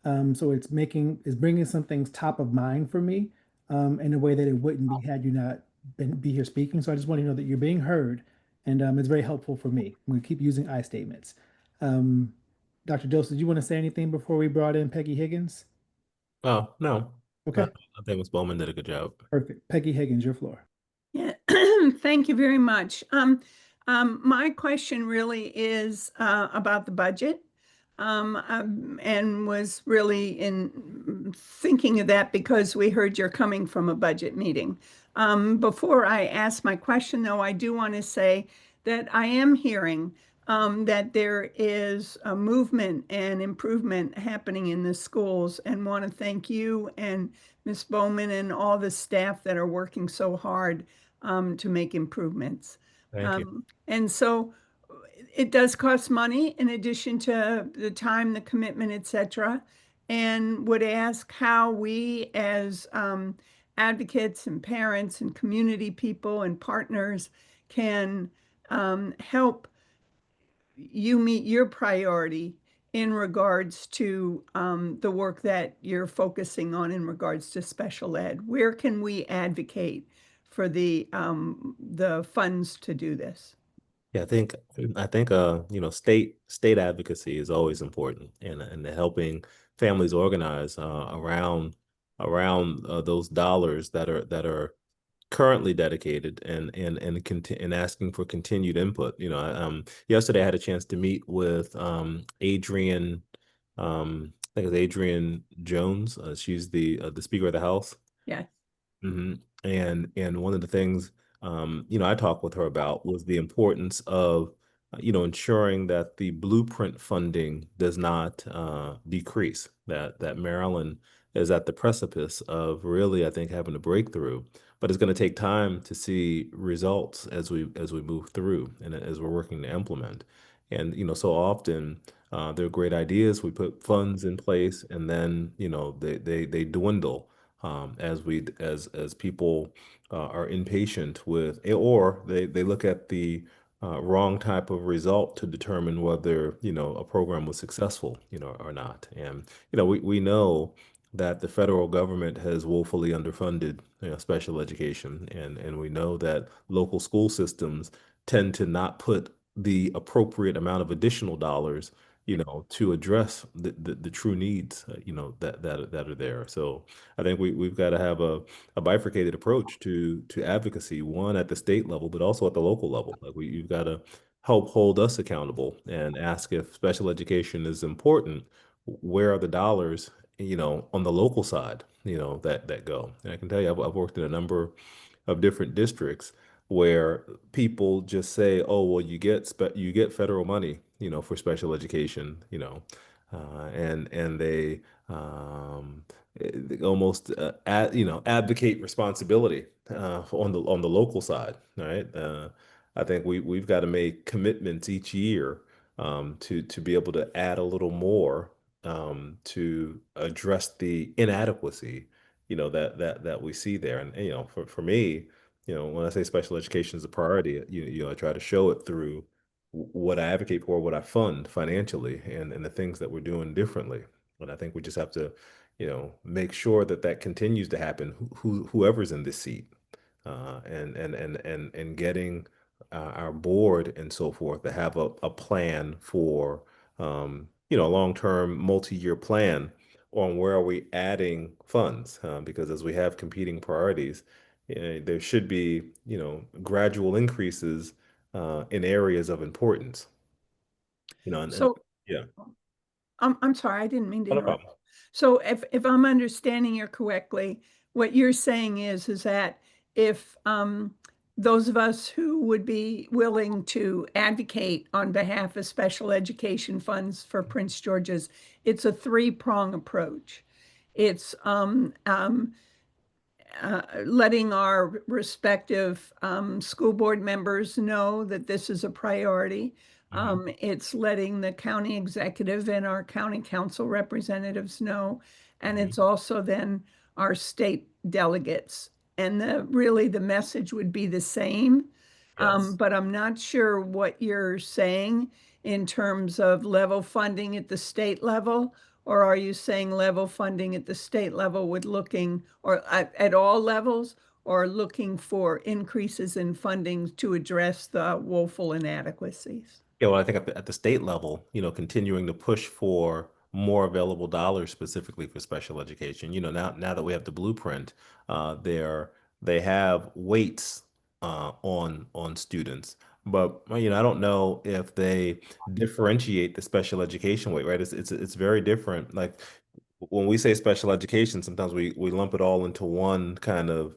D: So it's bringing some things top of mind for me in a way that it wouldn't be had you not be here speaking. So I just want to know that you're being heard, and it's very helpful for me. We keep using I statements. Um, Dr. Dose, did you want to say anything before we brought in Peggy Higgins?
G: Oh, no.
D: Okay,
G: I think Ms. Bowman did a good job.
D: perfect. Peggy Higgins, your floor.
J: Yeah, thank you very much. My question really is about the budget. And was really in thinking of that because we heard you're coming from a budget meeting. Before I ask my question, though, I do want to say that I am hearing that there is a movement and improvement happening in the schools, and want to thank you and Ms. Bowman and all the staff that are working so hard to make improvements.
G: Thank you.
J: And so it does cost money in addition to the time, the commitment, etc. And would ask how we as advocates and parents and community people and partners can help you meet your priority in regards to the work that you're focusing on in regards to special ed. Where can we advocate for the funds to do this?
G: Yeah, I think state advocacy is always important, and helping families organize around those dollars that are currently dedicated, and asking for continued input. Yesterday I had a chance to meet with Adrienne, I think it's Adrienne Jones. She's the Speaker of the House.
J: Yeah.
G: And one of the things I talked with her about was the importance of ensuring that the blueprint funding does not decrease. That Maryland is at the precipice of really, I think, having a breakthrough, but it's going to take time to see results as we move through and as we're working to implement. And so often there are great ideas. We put funds in place, and then they dwindle as people are impatient with, or they look at the wrong type of result to determine whether a program was successful or not. And we know that the federal government has woefully underfunded, special education, and we know that local school systems tend to not put the appropriate amount of additional dollars, to address the true needs, that are there. So I think we've got to have a bifurcated approach to advocacy, one at the state level, but also at the local level. Like you've got to help hold us accountable and ask if special education is important. Where are the dollars, on the local side, that go? And I can tell you, I've worked in a number of different districts where people just say, "Oh, well, you get federal money, for special education," and they almost advocate responsibility on the local side, right? I think we've got to make commitments each year, to be able to add a little more, to address the inadequacy, that we see there. And for me, when I say special education is a priority, I try to show it through what I advocate for, what I fund financially, and the things that we're doing differently. And I think we just have to, make sure that that continues to happen. Whoever's in this seat, and getting our board and so forth to have a plan for, a long-term, multi-year plan on where are we adding funds, because as we have competing priorities, there should be, gradual increases in areas of importance, and
J: So
G: yeah,
J: I'm sorry, I didn't mean to
G: not a
J: interrupt.
G: problem.
J: So if I'm understanding you correctly, what you're saying is that if those of us who would be willing to advocate on behalf of special education funds for Prince George's, it's a three-prong approach. It's letting our respective school board members know that this is a priority. It's letting the county executive and our county council representatives know. And it's also then our state delegates. And really the message would be the same.
G: Yes.
J: But I'm not sure what you're saying in terms of level funding at the state level. Or are you saying level funding at the state level with looking, or at all levels, or looking for increases in funding to address the woeful inadequacies?
G: Yeah, well, I think at the state level, continuing to push for more available dollars specifically for special education. Now that we have the blueprint, they have weights on students, but I don't know if they differentiate the special education weight, right? It's very different. Like when we say special education, sometimes we lump it all into one kind of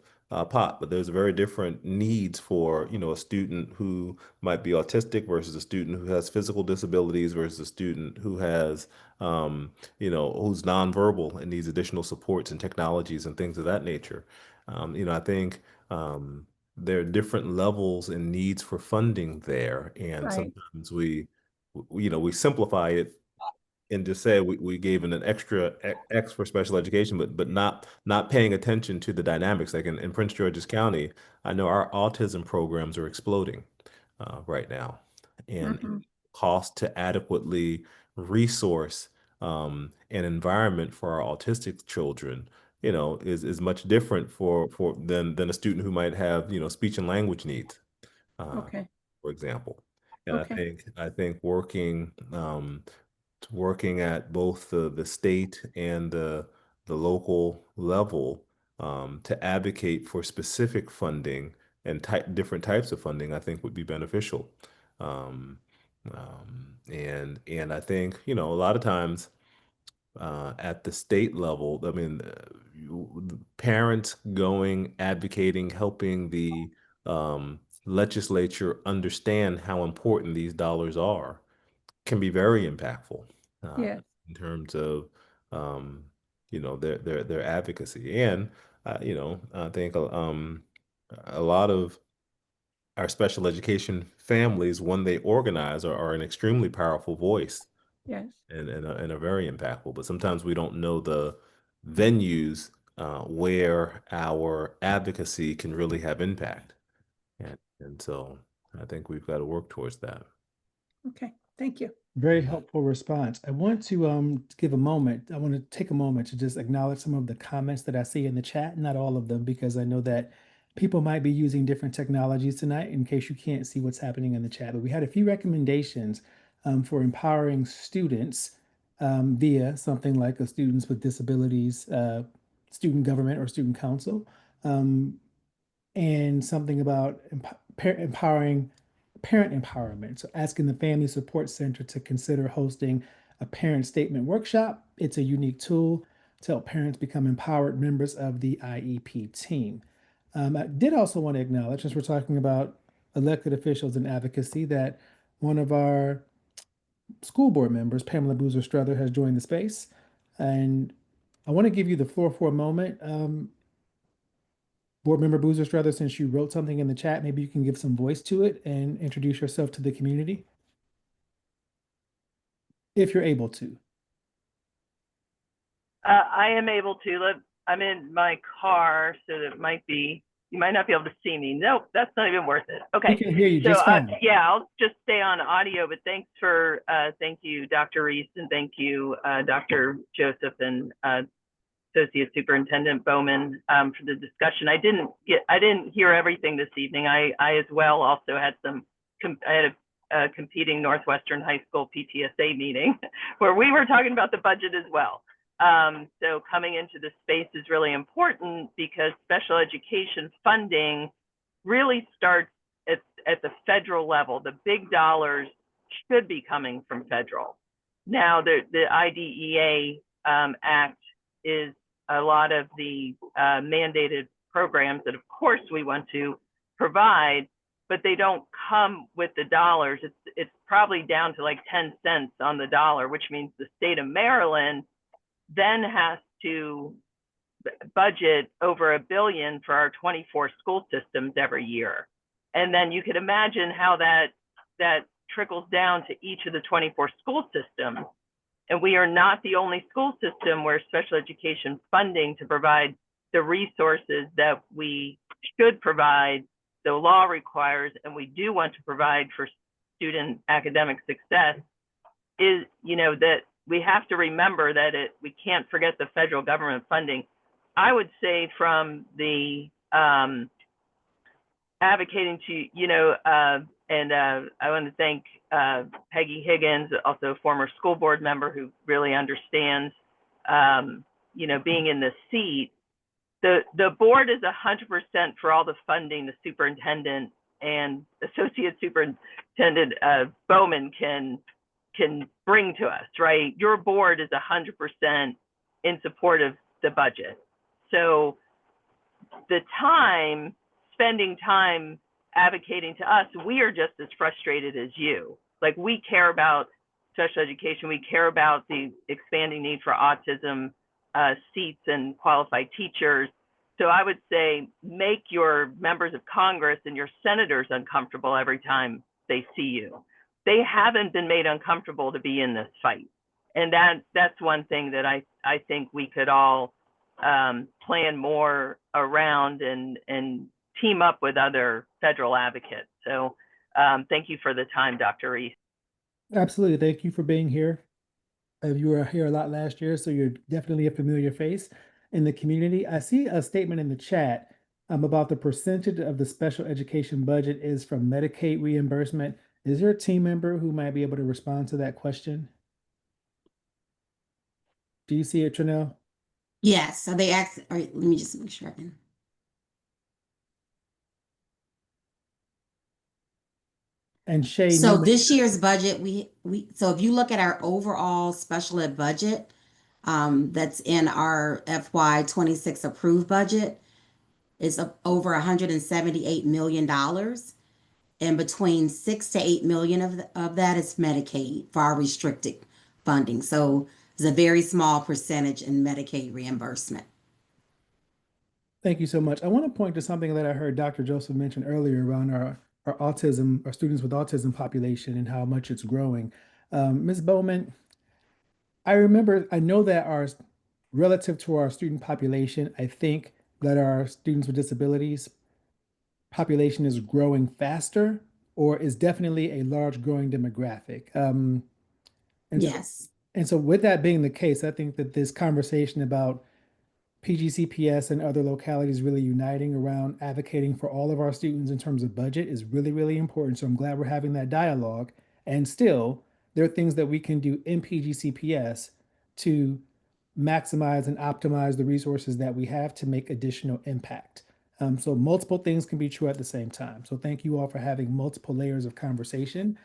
G: pot, but there's very different needs for, a student who might be autistic versus a student who has physical disabilities versus a student who has, who's nonverbal and needs additional supports and technologies and things of that nature. I think there are different levels and needs for funding there, and
J: Right.
G: sometimes we simplify it and just say we gave an extra X for special education, but not paying attention to the dynamics. Like in Prince George's County, I know our autism programs are exploding right now, and
J: Hmm.
G: cost to adequately resource an environment for our autistic children, is much different for than a student who might have, speech and language needs, uh,
J: Okay.
G: for example. And I
J: Okay.
G: think I think working at both the state and the local level, to advocate for specific funding and different types of funding, I think would be beneficial. Um, and I think, a lot of times at the state level, I mean, parents going, advocating, helping the legislature understand how important these dollars are can be very impactful uh,
J: Yes.
G: in terms of um, their advocacy. And I think a lot of our special education families, when they organize, are an extremely powerful voice
J: Yes.
G: and are very impactful. But sometimes we don't know the venues where our advocacy can really have impact. And so I think we've got to work towards that.
J: Okay. Thank you.
D: Very helpful response. I want to give a moment. I want to take a moment to just acknowledge some of the comments that I see in the chat, not all of them, because I know that people might be using different technologies tonight in case you can't see what's happening in the chat. But we had a few recommendations for empowering students via something like a Students with Disabilities student government or student council, and something about empowering parent empowerment. So asking the Family Support Center to consider hosting a parent statement workshop. It's a unique tool to help parents become empowered members of the IEP team. I did also want to acknowledge, as we're talking about elected officials and advocacy, that one of our school board members, Pamela Boozer Strother, has joined the space. And I want to give you the floor for a moment. Board Member Boozer Strother, since you wrote something in the chat, maybe you can give some voice to it and introduce yourself to the community, if you're able to.
K: I am able to. I'm in my car, so that you might not be able to see me. Nope, that's not even worth it. Okay.
D: We can hear you
K: so,
D: just fine.
K: Yeah, I'll just stay on audio, but thank you, Dr. Reese, and thank you, Dr. Joseph and Associate Superintendent Bowman for the discussion. I didn't hear everything this evening. I as well also had I had a competing Northwestern High School PTSA meeting where we were talking about the budget as well. So coming into this space is really important because special education funding really starts at the federal level. The big dollars should be coming from federal. Now, the IDEA Act is a lot of the mandated programs that, of course, we want to provide, but they don't come with the dollars. It's probably down to like 10 cents on the dollar, which means the state of Maryland then has to budget over $1 billion for our 24 school systems every year. And then you could imagine how that trickles down to each of the 24 school systems. And we are not the only school system where special education funding to provide the resources that we should provide, the law requires, and we do want to provide for student academic success is, that we have to remember that we can't forget the federal government funding. I would say from the advocating to, and I want to thank Peggy Higgins, also a former school board member who really understands, being in this seat. The board is 100% for all the funding the superintendent and Associate Superintendent Bowman can bring to us, right? Your board is 100% in support of the budget. So spending time advocating to us, we are just as frustrated as you. Like, we care about special education. We care about the expanding need for autism seats and qualified teachers. So I would say make your members of Congress and your senators uncomfortable every time they see you. They haven't been made uncomfortable to be in this fight. And that's one thing that I think we could all plan more around and team up with other federal advocates. So thank you for the time, Dr. Reese.
D: Absolutely. Thank you for being here. You were here a lot last year, so you're definitely a familiar face in the community. I see a statement in the chat about the percentage of the special education budget is from Medicaid reimbursement. Is there a team member who might be able to respond to that question? Do you see it, Trinell?
E: Yes, so they asked, all right, let me just make sure I can.
D: And Shay,
E: So this year's budget, so if you look at our overall special ed budget, that's in our FY 26 approved budget, is over $178 million. And between 6 to 8 million of that is Medicaid for our restricted funding. So it's a very small percentage in Medicaid reimbursement.
D: Thank you so much. I want to point to something that I heard Dr. Joseph mention earlier around our autism, our students with autism population and how much it's growing. Ms. Bowman, I know that relative to our student population, I think that our students with disabilities population is growing faster or is definitely a large growing demographic.
E: Yes.
D: And so with that being the case, I think that this conversation about PGCPS and other localities really uniting around advocating for all of our students in terms of budget is really, really important. So I'm glad we're having that dialogue. And still, there are things that we can do in PGCPS to maximize and optimize the resources that we have to make additional impact. So multiple things can be true at the same time. So thank you all for having multiple layers of conversation.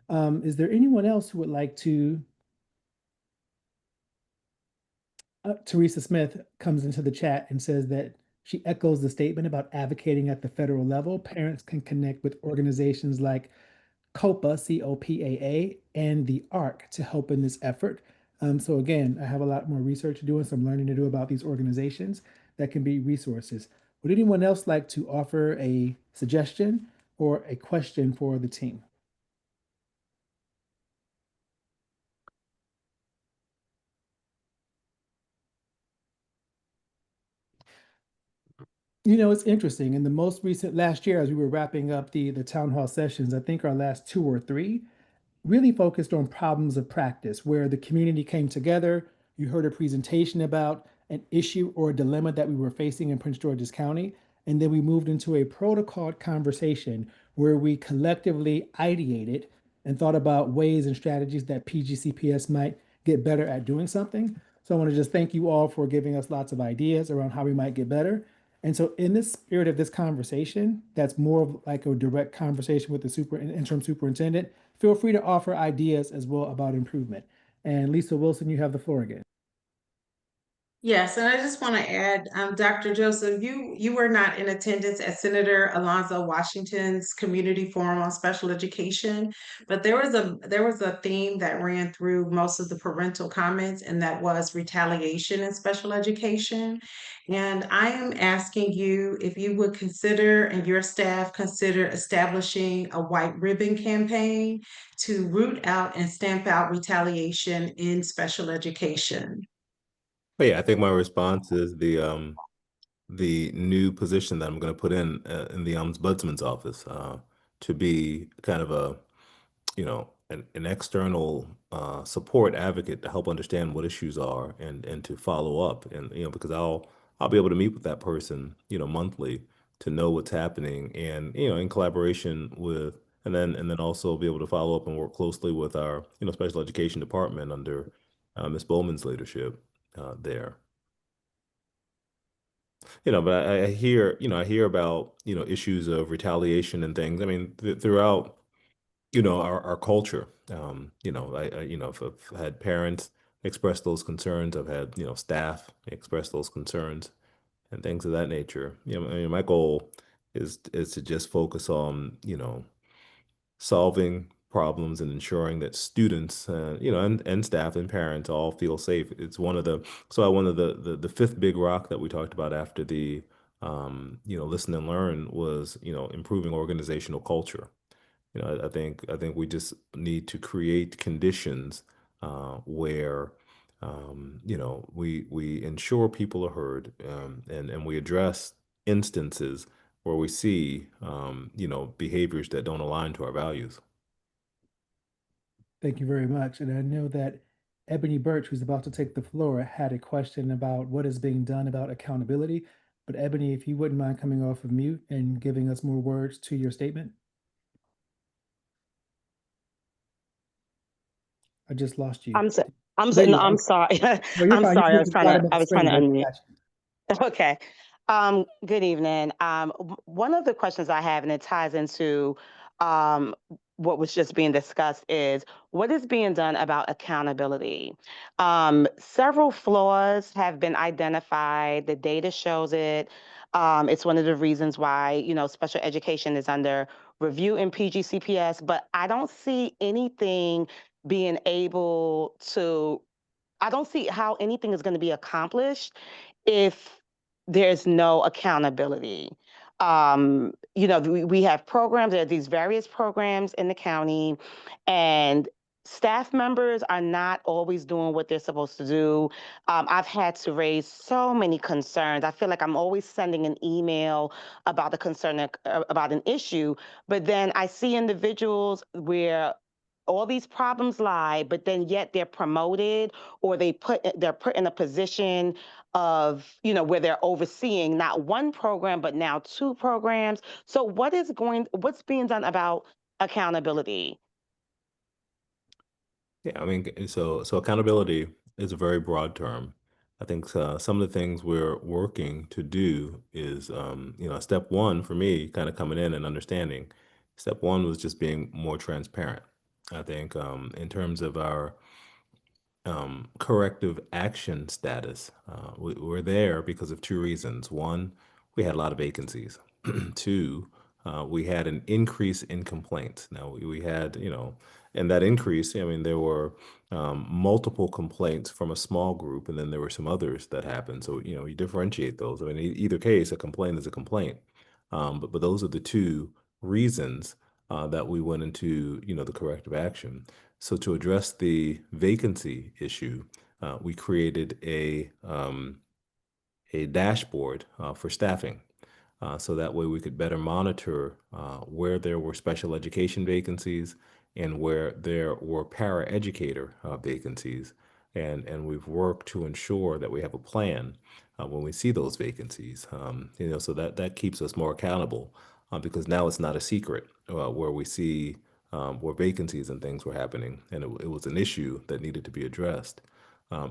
D: Is there anyone else who would like to Teresa Smith comes into the chat and says that she echoes the statement about advocating at the federal level. Parents can connect with organizations like COPA, COPAA, and the ARC to help in this effort. So again, I have a lot more research to do and some learning to do about these organizations that can be resources. Would anyone else like to offer a suggestion or a question for the team? You know, it's interesting. In the most recent last year, as we were wrapping up the town hall sessions, I think our last 2 or 3 really focused on problems of practice where the community came together. You heard a presentation about an issue or a dilemma that we were facing in Prince George's County. And then we moved into a protocol conversation where we collectively ideated and thought about ways and strategies that PGCPS might get better at doing something. So I want to just thank you all for giving us lots of ideas around how we might get better. And so in the spirit of this conversation, that's more of like a direct conversation with the interim superintendent, feel free to offer ideas as well about improvement. And Lisa Wilson, you have the floor again.
H: Yes, and I just want to add, Dr. Joseph, you were not in attendance at Senator Alonzo Washington's Community Forum on Special Education, but there was a theme that ran through most of the parental comments, and that was retaliation in special education. And I am asking you if you would consider and your staff consider establishing a white ribbon campaign to root out and stamp out retaliation in special education.
G: But yeah, I think my response is the new position that I'm going to put in the ombudsman's office to be kind of a an external support advocate to help understand what issues are and to follow up and because I'll be able to meet with that person monthly to know what's happening and in collaboration with and then also be able to follow up and work closely with our special education department under Ms. Bowman's leadership there. But I hear about issues of retaliation and things. I mean throughout our culture. I've had parents express those concerns. I've had staff express those concerns and things of that nature. I mean, my goal is to just focus on solving problems and ensuring that students and staff and parents all feel safe. It's one of the fifth big rock that we talked about after the listen and learn was improving organizational culture. I think we just need to create conditions where we ensure people are heard, and we address instances where we see behaviors that don't align to our values.
D: Thank you very much. And I know that Ebony Birch, who's about to take the floor, had a question about what is being done about accountability. But Ebony, if you wouldn't mind coming off of mute and giving us more words to your statement. I just lost you.
L: I'm
D: There you
L: no,
D: are.
L: I'm sorry.
D: No, you're
L: I'm
D: fine.
L: sorry.
D: You're at the bottom of
L: I
D: the
L: was trying to
D: screen.
L: unmute.
D: Got you.
L: Okay. Good evening. One of the questions I have, and it ties into um, what was just being discussed, is what is being done about accountability? Several flaws have been identified. The data shows it. It's one of the reasons why, special education is under review in PGCPS, but I don't see anything being able to I don't see how anything is going to be accomplished if there's no accountability. We have programs, there are these various programs in the county, and staff members are not always doing what they're supposed to do. I've had to raise so many concerns. I feel like I'm always sending an email about the concern about an issue, but then I see individuals where all these problems lie, but then yet they're promoted or they're put in a position of, where they're overseeing not one program, but now two programs. So what's being done about accountability?
G: Yeah, I mean, so accountability is a very broad term. I think some of the things we're working to do is, step one for me, kind of coming in and understanding. Step one was just being more transparent. I think in terms of our corrective action status. We're there because of two reasons. One, we had a lot of vacancies. Two, we had an increase in complaints. Now we had, and that increase, I mean, there were multiple complaints from a small group, and then there were some others that happened. So, you differentiate those. I mean, either case, a complaint is a complaint. But those are the two reasons that we went into, the corrective action. So to address the vacancy issue, we created a dashboard for staffing. So that way we could better monitor where there were special education vacancies and where there were paraeducator vacancies. And we've worked to ensure that we have a plan when we see those vacancies, so that keeps us more accountable because now it's not a secret where we see where vacancies and things were happening. And it was an issue that needed to be addressed.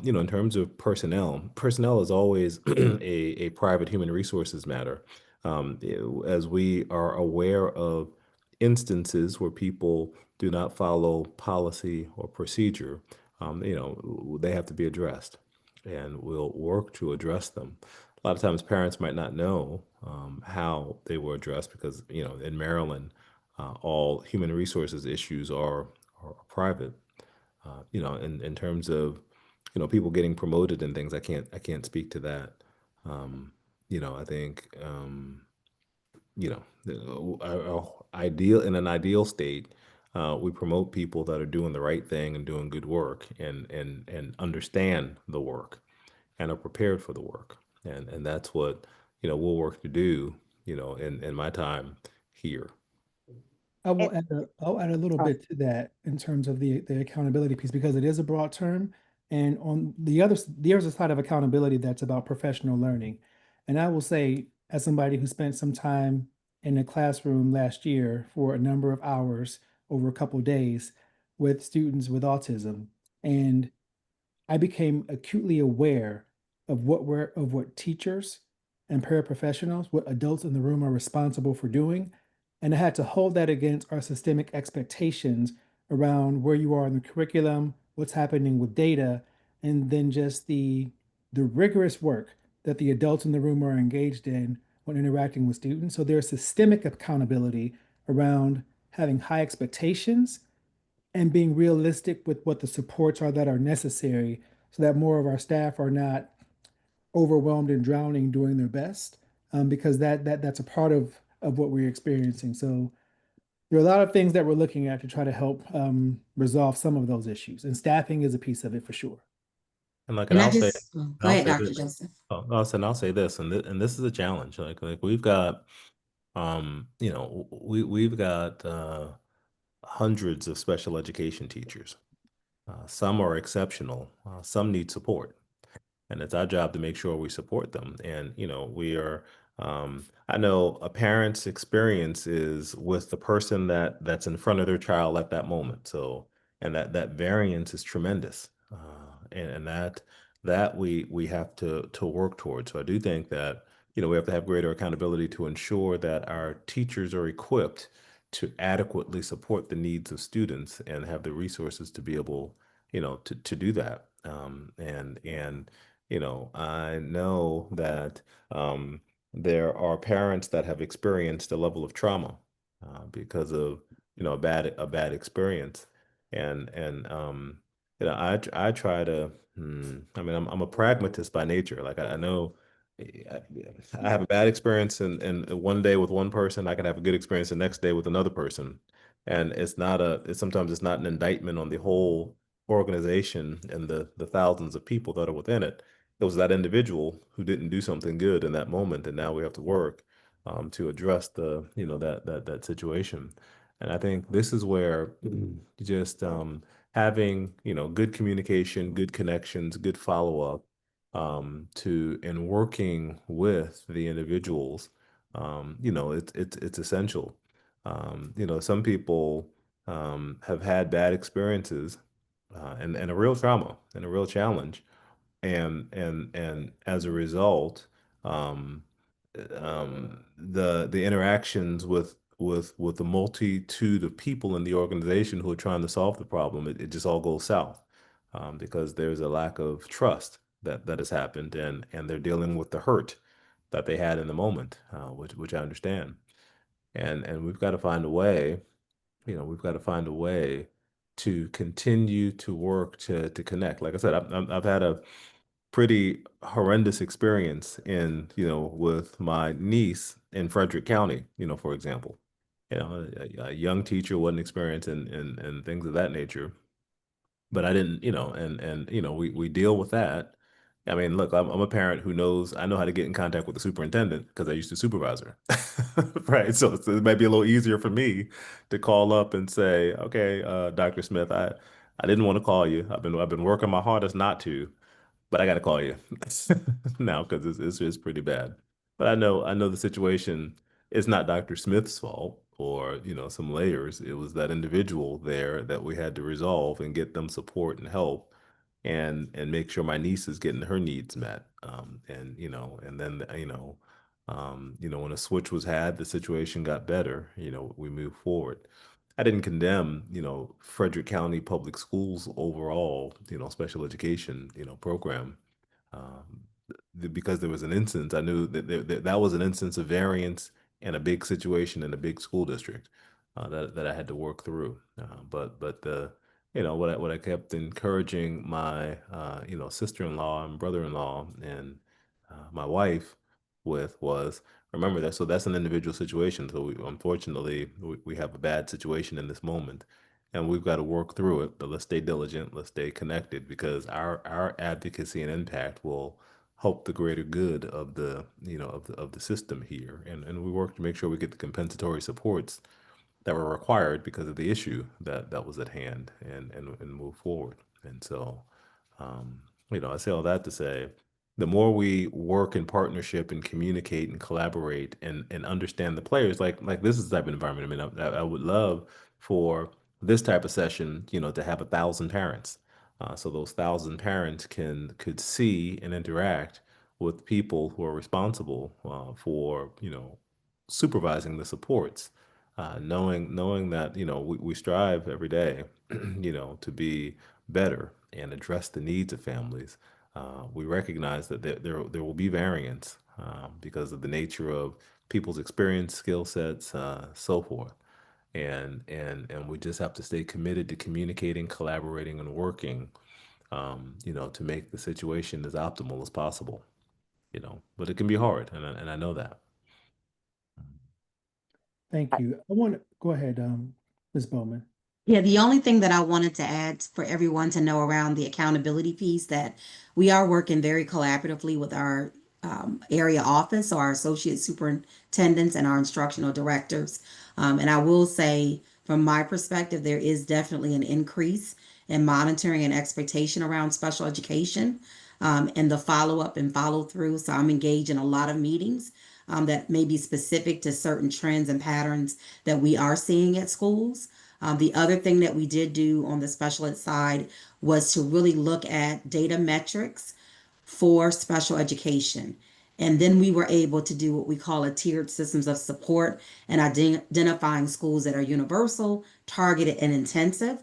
G: In terms of personnel is always a private human resources matter. As we are aware of instances where people do not follow policy or procedure, they have to be addressed, and we'll work to address them. A lot of times, parents might not know how they were addressed because, in Maryland, all human resources issues are private. In terms of, people getting promoted and things, I can't speak to that. I think, in an ideal state, we promote people that are doing the right thing and doing good work and understand the work and are prepared for the work. And that's what, we'll work to do, in my time here.
D: I'll add a little
L: Oh.
D: bit to that in terms of the accountability piece because it is a broad term. And on there's a side of accountability that's about professional learning. And I will say, as somebody who spent some time in a classroom last year for a number of hours over a couple of days with students with autism, and I became acutely aware of what teachers and paraprofessionals, what adults in the room are responsible for doing. And I had to hold that against our systemic expectations around where you are in the curriculum, what's happening with data, and then just the rigorous work that the adults in the room are engaged in when interacting with students. So there's systemic accountability around having high expectations and being realistic with what the supports are that are necessary so that more of our staff are not overwhelmed and drowning doing their best, because that's a part of what we're experiencing. So there are a lot of things that we're looking at to try to help resolve some of those issues, and staffing is a piece of it for sure.
G: And like, and
E: And I
G: I'll say,
E: just, go
G: I'll
E: ahead,
G: say
E: Dr.
G: this.
E: Joseph.
G: Oh, I'll say this, and this is a challenge. Like we've got, we've got hundreds of special education teachers. Some are exceptional. Some need support. And it's our job to make sure we support them. And we are. I know a parent's experience is with the person that's in front of their child at that moment. So, and that variance is tremendous, and that we have to work towards. So I do think that we have to have greater accountability to ensure that our teachers are equipped to adequately support the needs of students and have the resources to be able to do that. I know that there are parents that have experienced a level of trauma because of a bad experience, and I try to. I mean, I'm a pragmatist by nature. Like I know I, I have a bad experience in one day with one person. I can have a good experience the next day with another person, and sometimes it's not an indictment on the whole organization and the thousands of people that are within it. It was that individual who didn't do something good in that moment, and now we have to work to address that situation. And I think this is where just having, good communication, good connections, good follow-up to and working with the individuals, it's essential. Some people have had bad experiences and a real trauma and a real challenge, and as a result, um, the interactions with the multitude of people in the organization who are trying to solve the problem, it just all goes south because there's a lack of trust that has happened, and they're dealing with the hurt that they had in the moment, which I understand, and we've got to find a way. We've got to find a way to continue to work to connect. Like I said, I've had a pretty horrendous experience with my niece in Frederick County, for example. A young teacher wasn't experienced and things of that nature. But I didn't, we deal with that. I mean, look, I'm a parent who knows I know how to get in contact with the superintendent because I used to supervise her. Right. So it might be a little easier for me to call up and say, okay, Dr. Smith, I didn't want to call you. I've been working my hardest not to, but I got to call you now because it's pretty bad. But I know the situation is not Dr. Smith's fault or some layers. It was that individual there that we had to resolve and get them support and help and make sure my niece is getting her needs met. And then when a switch was had, the situation got better. We moved forward. I didn't condemn, Frederick County Public Schools overall, special education, program. Um, because there was an instance, I knew that was an instance of variance in a big situation in a big school district that I had to work through. But what I kept encouraging my sister-in-law and brother-in-law and my wife with was remember that. So that's an individual situation. So unfortunately, we have a bad situation in this moment, and we've got to work through it. But let's stay diligent. Let's stay connected because our advocacy and impact will help the greater good of the of the system here, and we work to make sure we get the compensatory supports that were required because of the issue that was at hand and move forward. And so, I say all that to say, the more we work in partnership and communicate and collaborate and understand the players, like this is the type of environment. I mean, I would love for this type of session, to have 1,000 parents, so those 1,000 parents could see and interact with people who are responsible for supervising the supports knowing that we strive every day to be better and address the needs of families. We recognize that there will be variance because of the nature of people's experience, skill sets, so forth. And we just have to stay committed to communicating, collaborating, and working, to make the situation as optimal as possible. But it can be hard, and I know that.
D: Thank you. I want to go ahead, Ms. Bowman.
E: Yeah, the only thing that I wanted to add for everyone to know around the accountability piece that we are working very collaboratively with our area office, so our associate superintendents and our instructional directors. And I will say, from my perspective, there is definitely an increase in monitoring and expectation around special education and the follow up and follow through. So I'm engaged in a lot of meetings that may be specific to certain trends and patterns that we are seeing at schools. The other thing that we did do on the special ed side was to really look at data metrics for special education. And then we were able to do what we call a tiered systems of support and identifying schools that are universal, targeted, and intensive.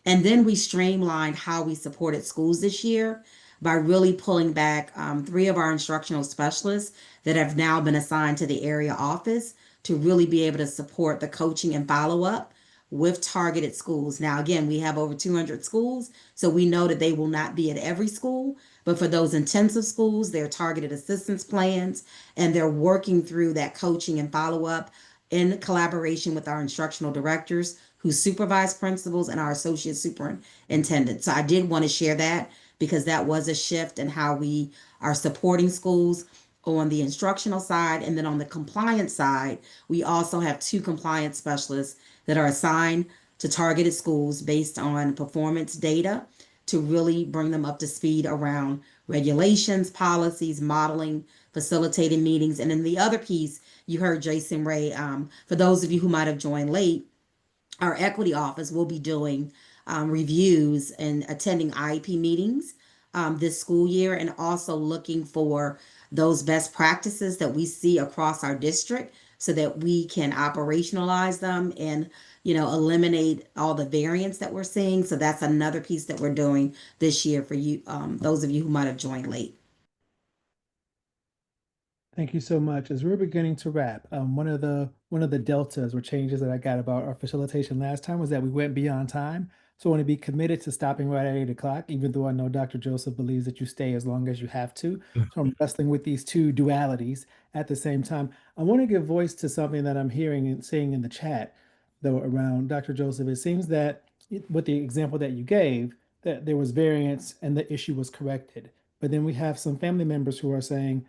E: And then we streamlined how we supported schools this year by really pulling back three of our instructional specialists that have now been assigned to the area office to really be able to support the coaching and follow up with targeted schools. Now, again, we have over 200 schools, so we know that they will not be at every school, but for those intensive schools, they're targeted assistance plans and they're working through that coaching and follow up in collaboration with our instructional directors who supervise principals and our associate superintendent. So I did want to share that because that was a shift in how we are supporting schools on the instructional side. And then on the compliance side, we also have 2 compliance specialists that are assigned to targeted schools based on performance data to really bring them up to speed around regulations, policies, modeling, facilitating meetings. And then the other piece, you heard Jason Ray, for those of you who might have joined late, our equity office will be doing reviews and attending IEP meetings this school year, and also looking for those best practices that we see across our district so that we can operationalize them and eliminate all the variants that we're seeing. So that's another piece that we're doing this year for you, those of you who might have joined late.
D: Thank you so much. As we're beginning to wrap, one of the deltas or changes that I got about our facilitation last time was that we went beyond time. So I want to be committed to stopping right at 8 o'clock, even though I know Dr. Joseph believes that you stay as long as you have to. So I'm wrestling with these two dualities at the same time. I want to give voice to something that I'm hearing and seeing in the chat, though, around Dr. Joseph. It seems that with the example that you gave, that there was variance and the issue was corrected. But then we have some family members who are saying,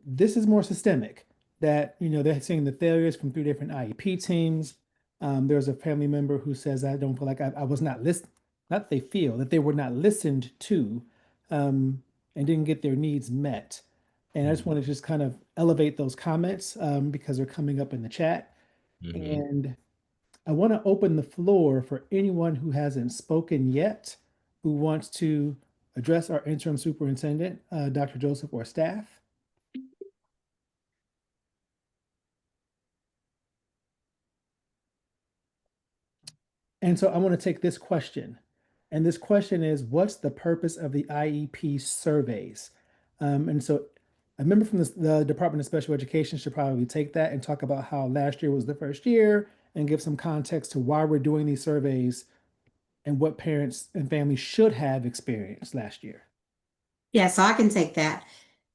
D: this is more systemic, that they're seeing the failures from 3 different IEP teams. There's a family member who says, I don't feel like I was not listened, not that they feel that they were not listened to, and didn't get their needs met. And I just want to just kind of elevate those comments because they're coming up in the chat. And I want to open the floor for anyone who hasn't spoken yet, who wants to address our interim superintendent, Dr. Joseph, or staff. And so I want to take this question. And this question is, what's the purpose of the IEP surveys? And so a member from the Department of Special Education should probably take that and talk about how last year was the first year and give some context to why we're doing these surveys and what parents and families should have experienced last year.
E: Yeah, so I can take that.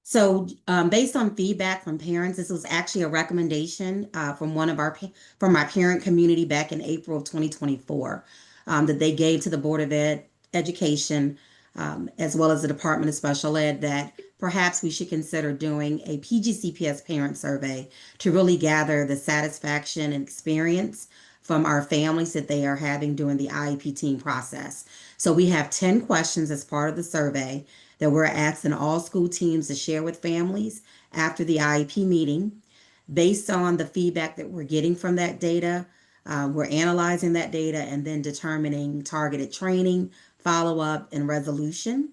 E: So, based on feedback from parents, this was actually a recommendation from from our parent community back in April of 2024 that they gave to the Board of Education, as well as the Department of Special Ed, that perhaps we should consider doing a PGCPS parent survey to really gather the satisfaction and experience from our families that they are having during the IEP team process. So we have 10 questions as part of the survey that we're asking all school teams to share with families after the IEP meeting. Based on the feedback that we're getting from that data, we're analyzing that data and then determining targeted training, follow-up, and resolution.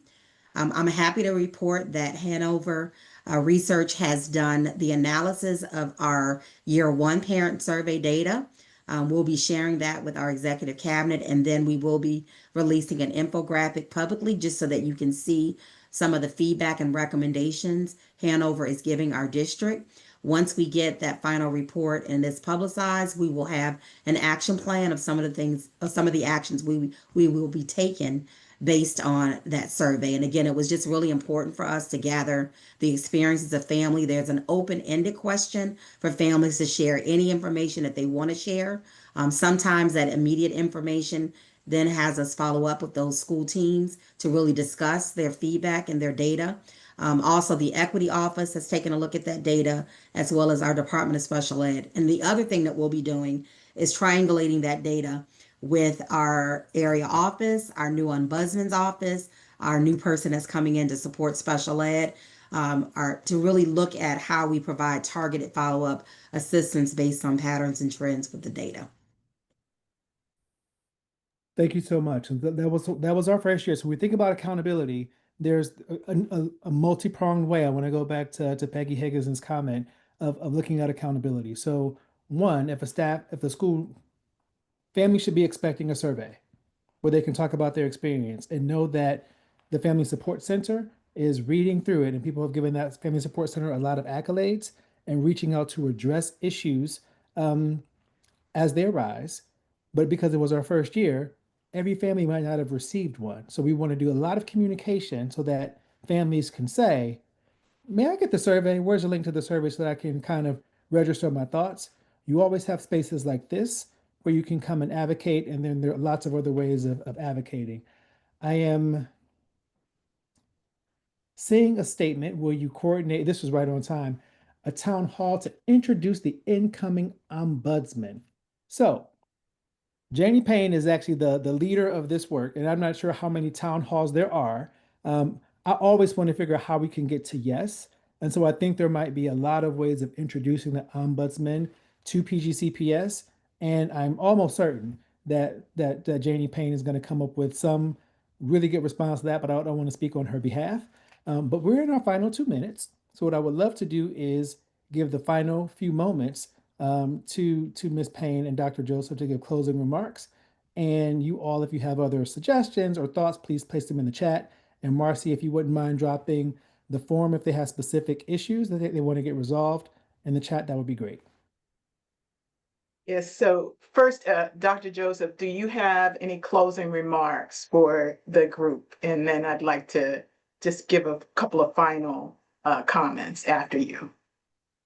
E: I'm happy to report that Hanover Research has done the analysis of our year 1 parent survey data. We'll be sharing that with our executive cabinet, and then we will be releasing an infographic publicly just so that you can see some of the feedback and recommendations Hanover is giving our district. Once we get that final report and it's publicized, we will have an action plan of some of the actions we will be taking based on that survey. And again, it was just really important for us to gather the experiences of family. There's an open-ended question for families to share any information that they want to share. Sometimes that immediate information then has us follow up with those school teams to really discuss their feedback and their data. Also, the equity office has taken a look at that data, as well as our Department of Special Ed. And the other thing that we'll be doing is triangulating that data with our area office, our new ombudsman's office, our new person that's coming in to support special ed, to really look at how we provide targeted follow-up assistance based on patterns and trends with the data.
D: Thank you so much. And that was our first year. So when we think about accountability, there's a multi-pronged way. I want to go back to Peggy Higginson's comment of looking at accountability. So one, if the school family should be expecting a survey where they can talk about their experience and know that the Family Support Center is reading through it, and people have given that Family Support Center a lot of accolades and reaching out to address issues as they arise. But because it was our first year, every family might not have received one. So we want to do a lot of communication so that families can say, may I get the survey? Where's the link to the survey so that I can kind of register my thoughts? You always have spaces like this where you can come and advocate, and then there are lots of other ways of advocating. I am seeing a statement where you coordinate, this was right on time, a town hall to introduce the incoming ombudsman. So Janie Payne is actually the leader of this work, and I'm not sure how many town halls there are. I always want to figure out how we can get to yes. And so I think there might be a lot of ways of introducing the ombudsman to PGCPS. And I'm almost certain that Janie Payne is going to come up with some really good response to that, but I don't want to speak on her behalf. But we're in our final 2 minutes. So what I would love to do is give the final few moments to Ms. Payne and Dr. Joseph to give closing remarks. And you all, if you have other suggestions or thoughts, please place them in the chat. And Marcy, if you wouldn't mind dropping the form if they have specific issues that they want to get resolved in the chat, that would be great.
B: Yes, so first, Dr. Joseph, do you have any closing remarks for the group? And then I'd like to just give a couple of final comments after you.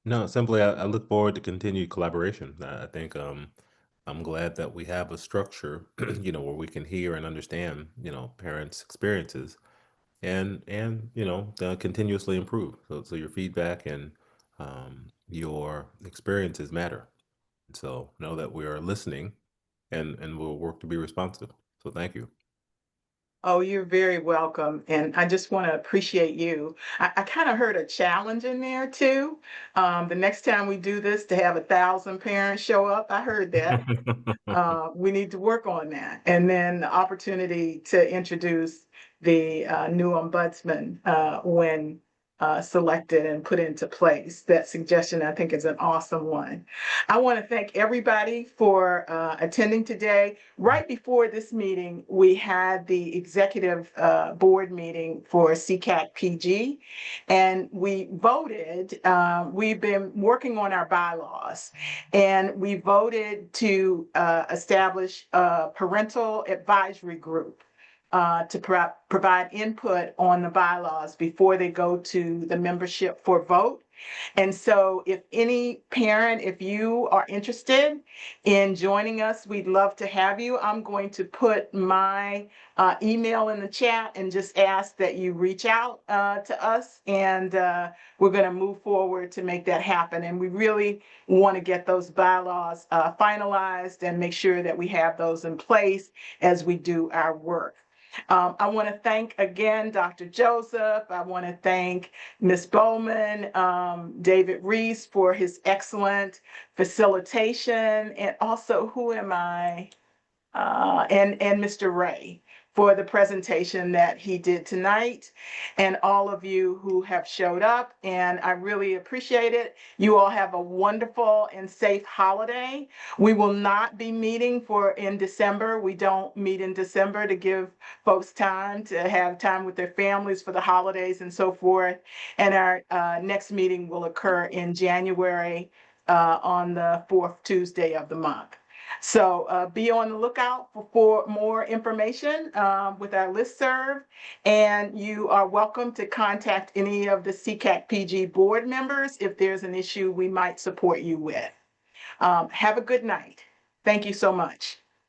G: No, simply I look forward to continued collaboration. I think I'm glad that we have a structure, where we can hear and understand, parents' experiences and continuously improve. So your feedback and your experiences matter. So know that we are listening and we'll work to be responsive. So thank you.
B: Oh, you're very welcome. And I just want to appreciate you. I kind of heard a challenge in there too. The next time we do this to have 1,000 parents show up, I heard that. We need to work on that. And then the opportunity to introduce the new ombudsman when selected and put into place. That suggestion, I think, is an awesome one. I want to thank everybody for attending today. Right before this meeting, we had the executive board meeting for SECAC PG, and we voted. We've been working on our bylaws, and we voted to establish a parental advisory group to provide input on the bylaws before they go to the membership for vote. And so if any parent, if you are interested in joining us, we'd love to have you. I'm going to put my email in the chat and just ask that you reach out to us, and we're going to move forward to make that happen. And we really want to get those bylaws finalized and make sure that we have those in place as we do our work. I want to thank again Dr. Joseph. I want to thank Ms. Bowman, David Reese for his excellent facilitation, and also who am I? And Mr. Ray for the presentation that he did tonight, and all of you who have showed up, and I really appreciate it. You all have a wonderful and safe holiday. We will not be meeting in December. We don't meet in December to give folks time to have time with their families for the holidays and so forth. And our next meeting will occur in January on the 4th Tuesday of the month. So be on the lookout for more information with our listserv, and you are welcome to contact any of the SECAC PG board members if there's an issue we might support you with. Have a good night. Thank you so much.